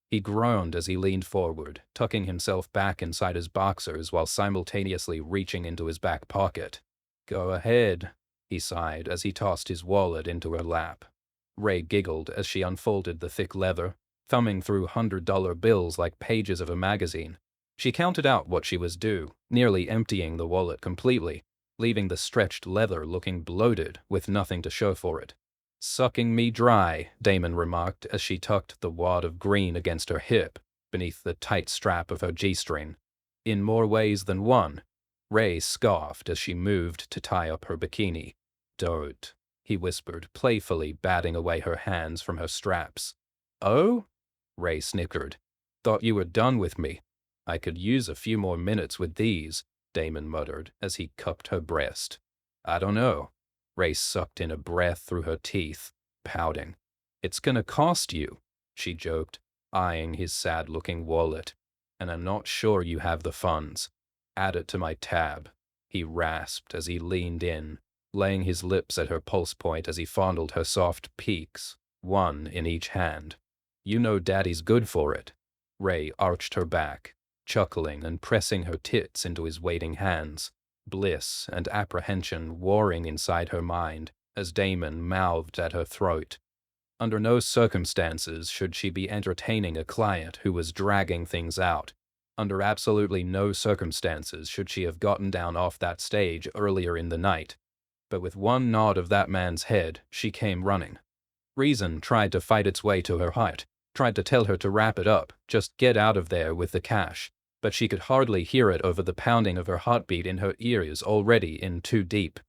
He groaned as he leaned forward, tucking himself back inside his boxers while simultaneously reaching into his back pocket. "Go ahead," he sighed as he tossed his wallet into her lap. Ray giggled as she unfolded the thick leather, thumbing through $100 bills like pages of a magazine. She counted out what she was due, nearly emptying the wallet completely, leaving the stretched leather looking bloated with nothing to show for it. "Sucking me dry," Daemon remarked as she tucked the wad of green against her hip, beneath the tight strap of her G-string. "In more ways than one," Ray scoffed as she moved to tie up her bikini. "Don't," he whispered, playfully batting away her hands from her straps. "Oh?" Ray snickered. "Thought you were done with me." "I could use a few more minutes with these," Daemon muttered as he cupped her breast. "I don't know." Ray sucked in a breath through her teeth, pouting. "It's gonna cost you," she joked, eyeing his sad-looking wallet. "And I'm not sure you have the funds. Add it to my tab," he rasped as he leaned in, laying his lips at her pulse point as he fondled her soft peaks, one in each hand. "You know Daddy's good for it." Ray arched her back, chuckling and pressing her tits into his waiting hands, bliss and apprehension warring inside her mind as Daemon mouthed at her throat. Under no circumstances should she be entertaining a client who was dragging things out. Under absolutely no circumstances should she have gotten down off that stage earlier in the night. But with one nod of that man's head, she came running. Reason tried to fight its way to her heart, tried to tell her to wrap it up, just get out of there with the cash. But she could hardly hear it over the pounding of her heartbeat in her ears already in too deep.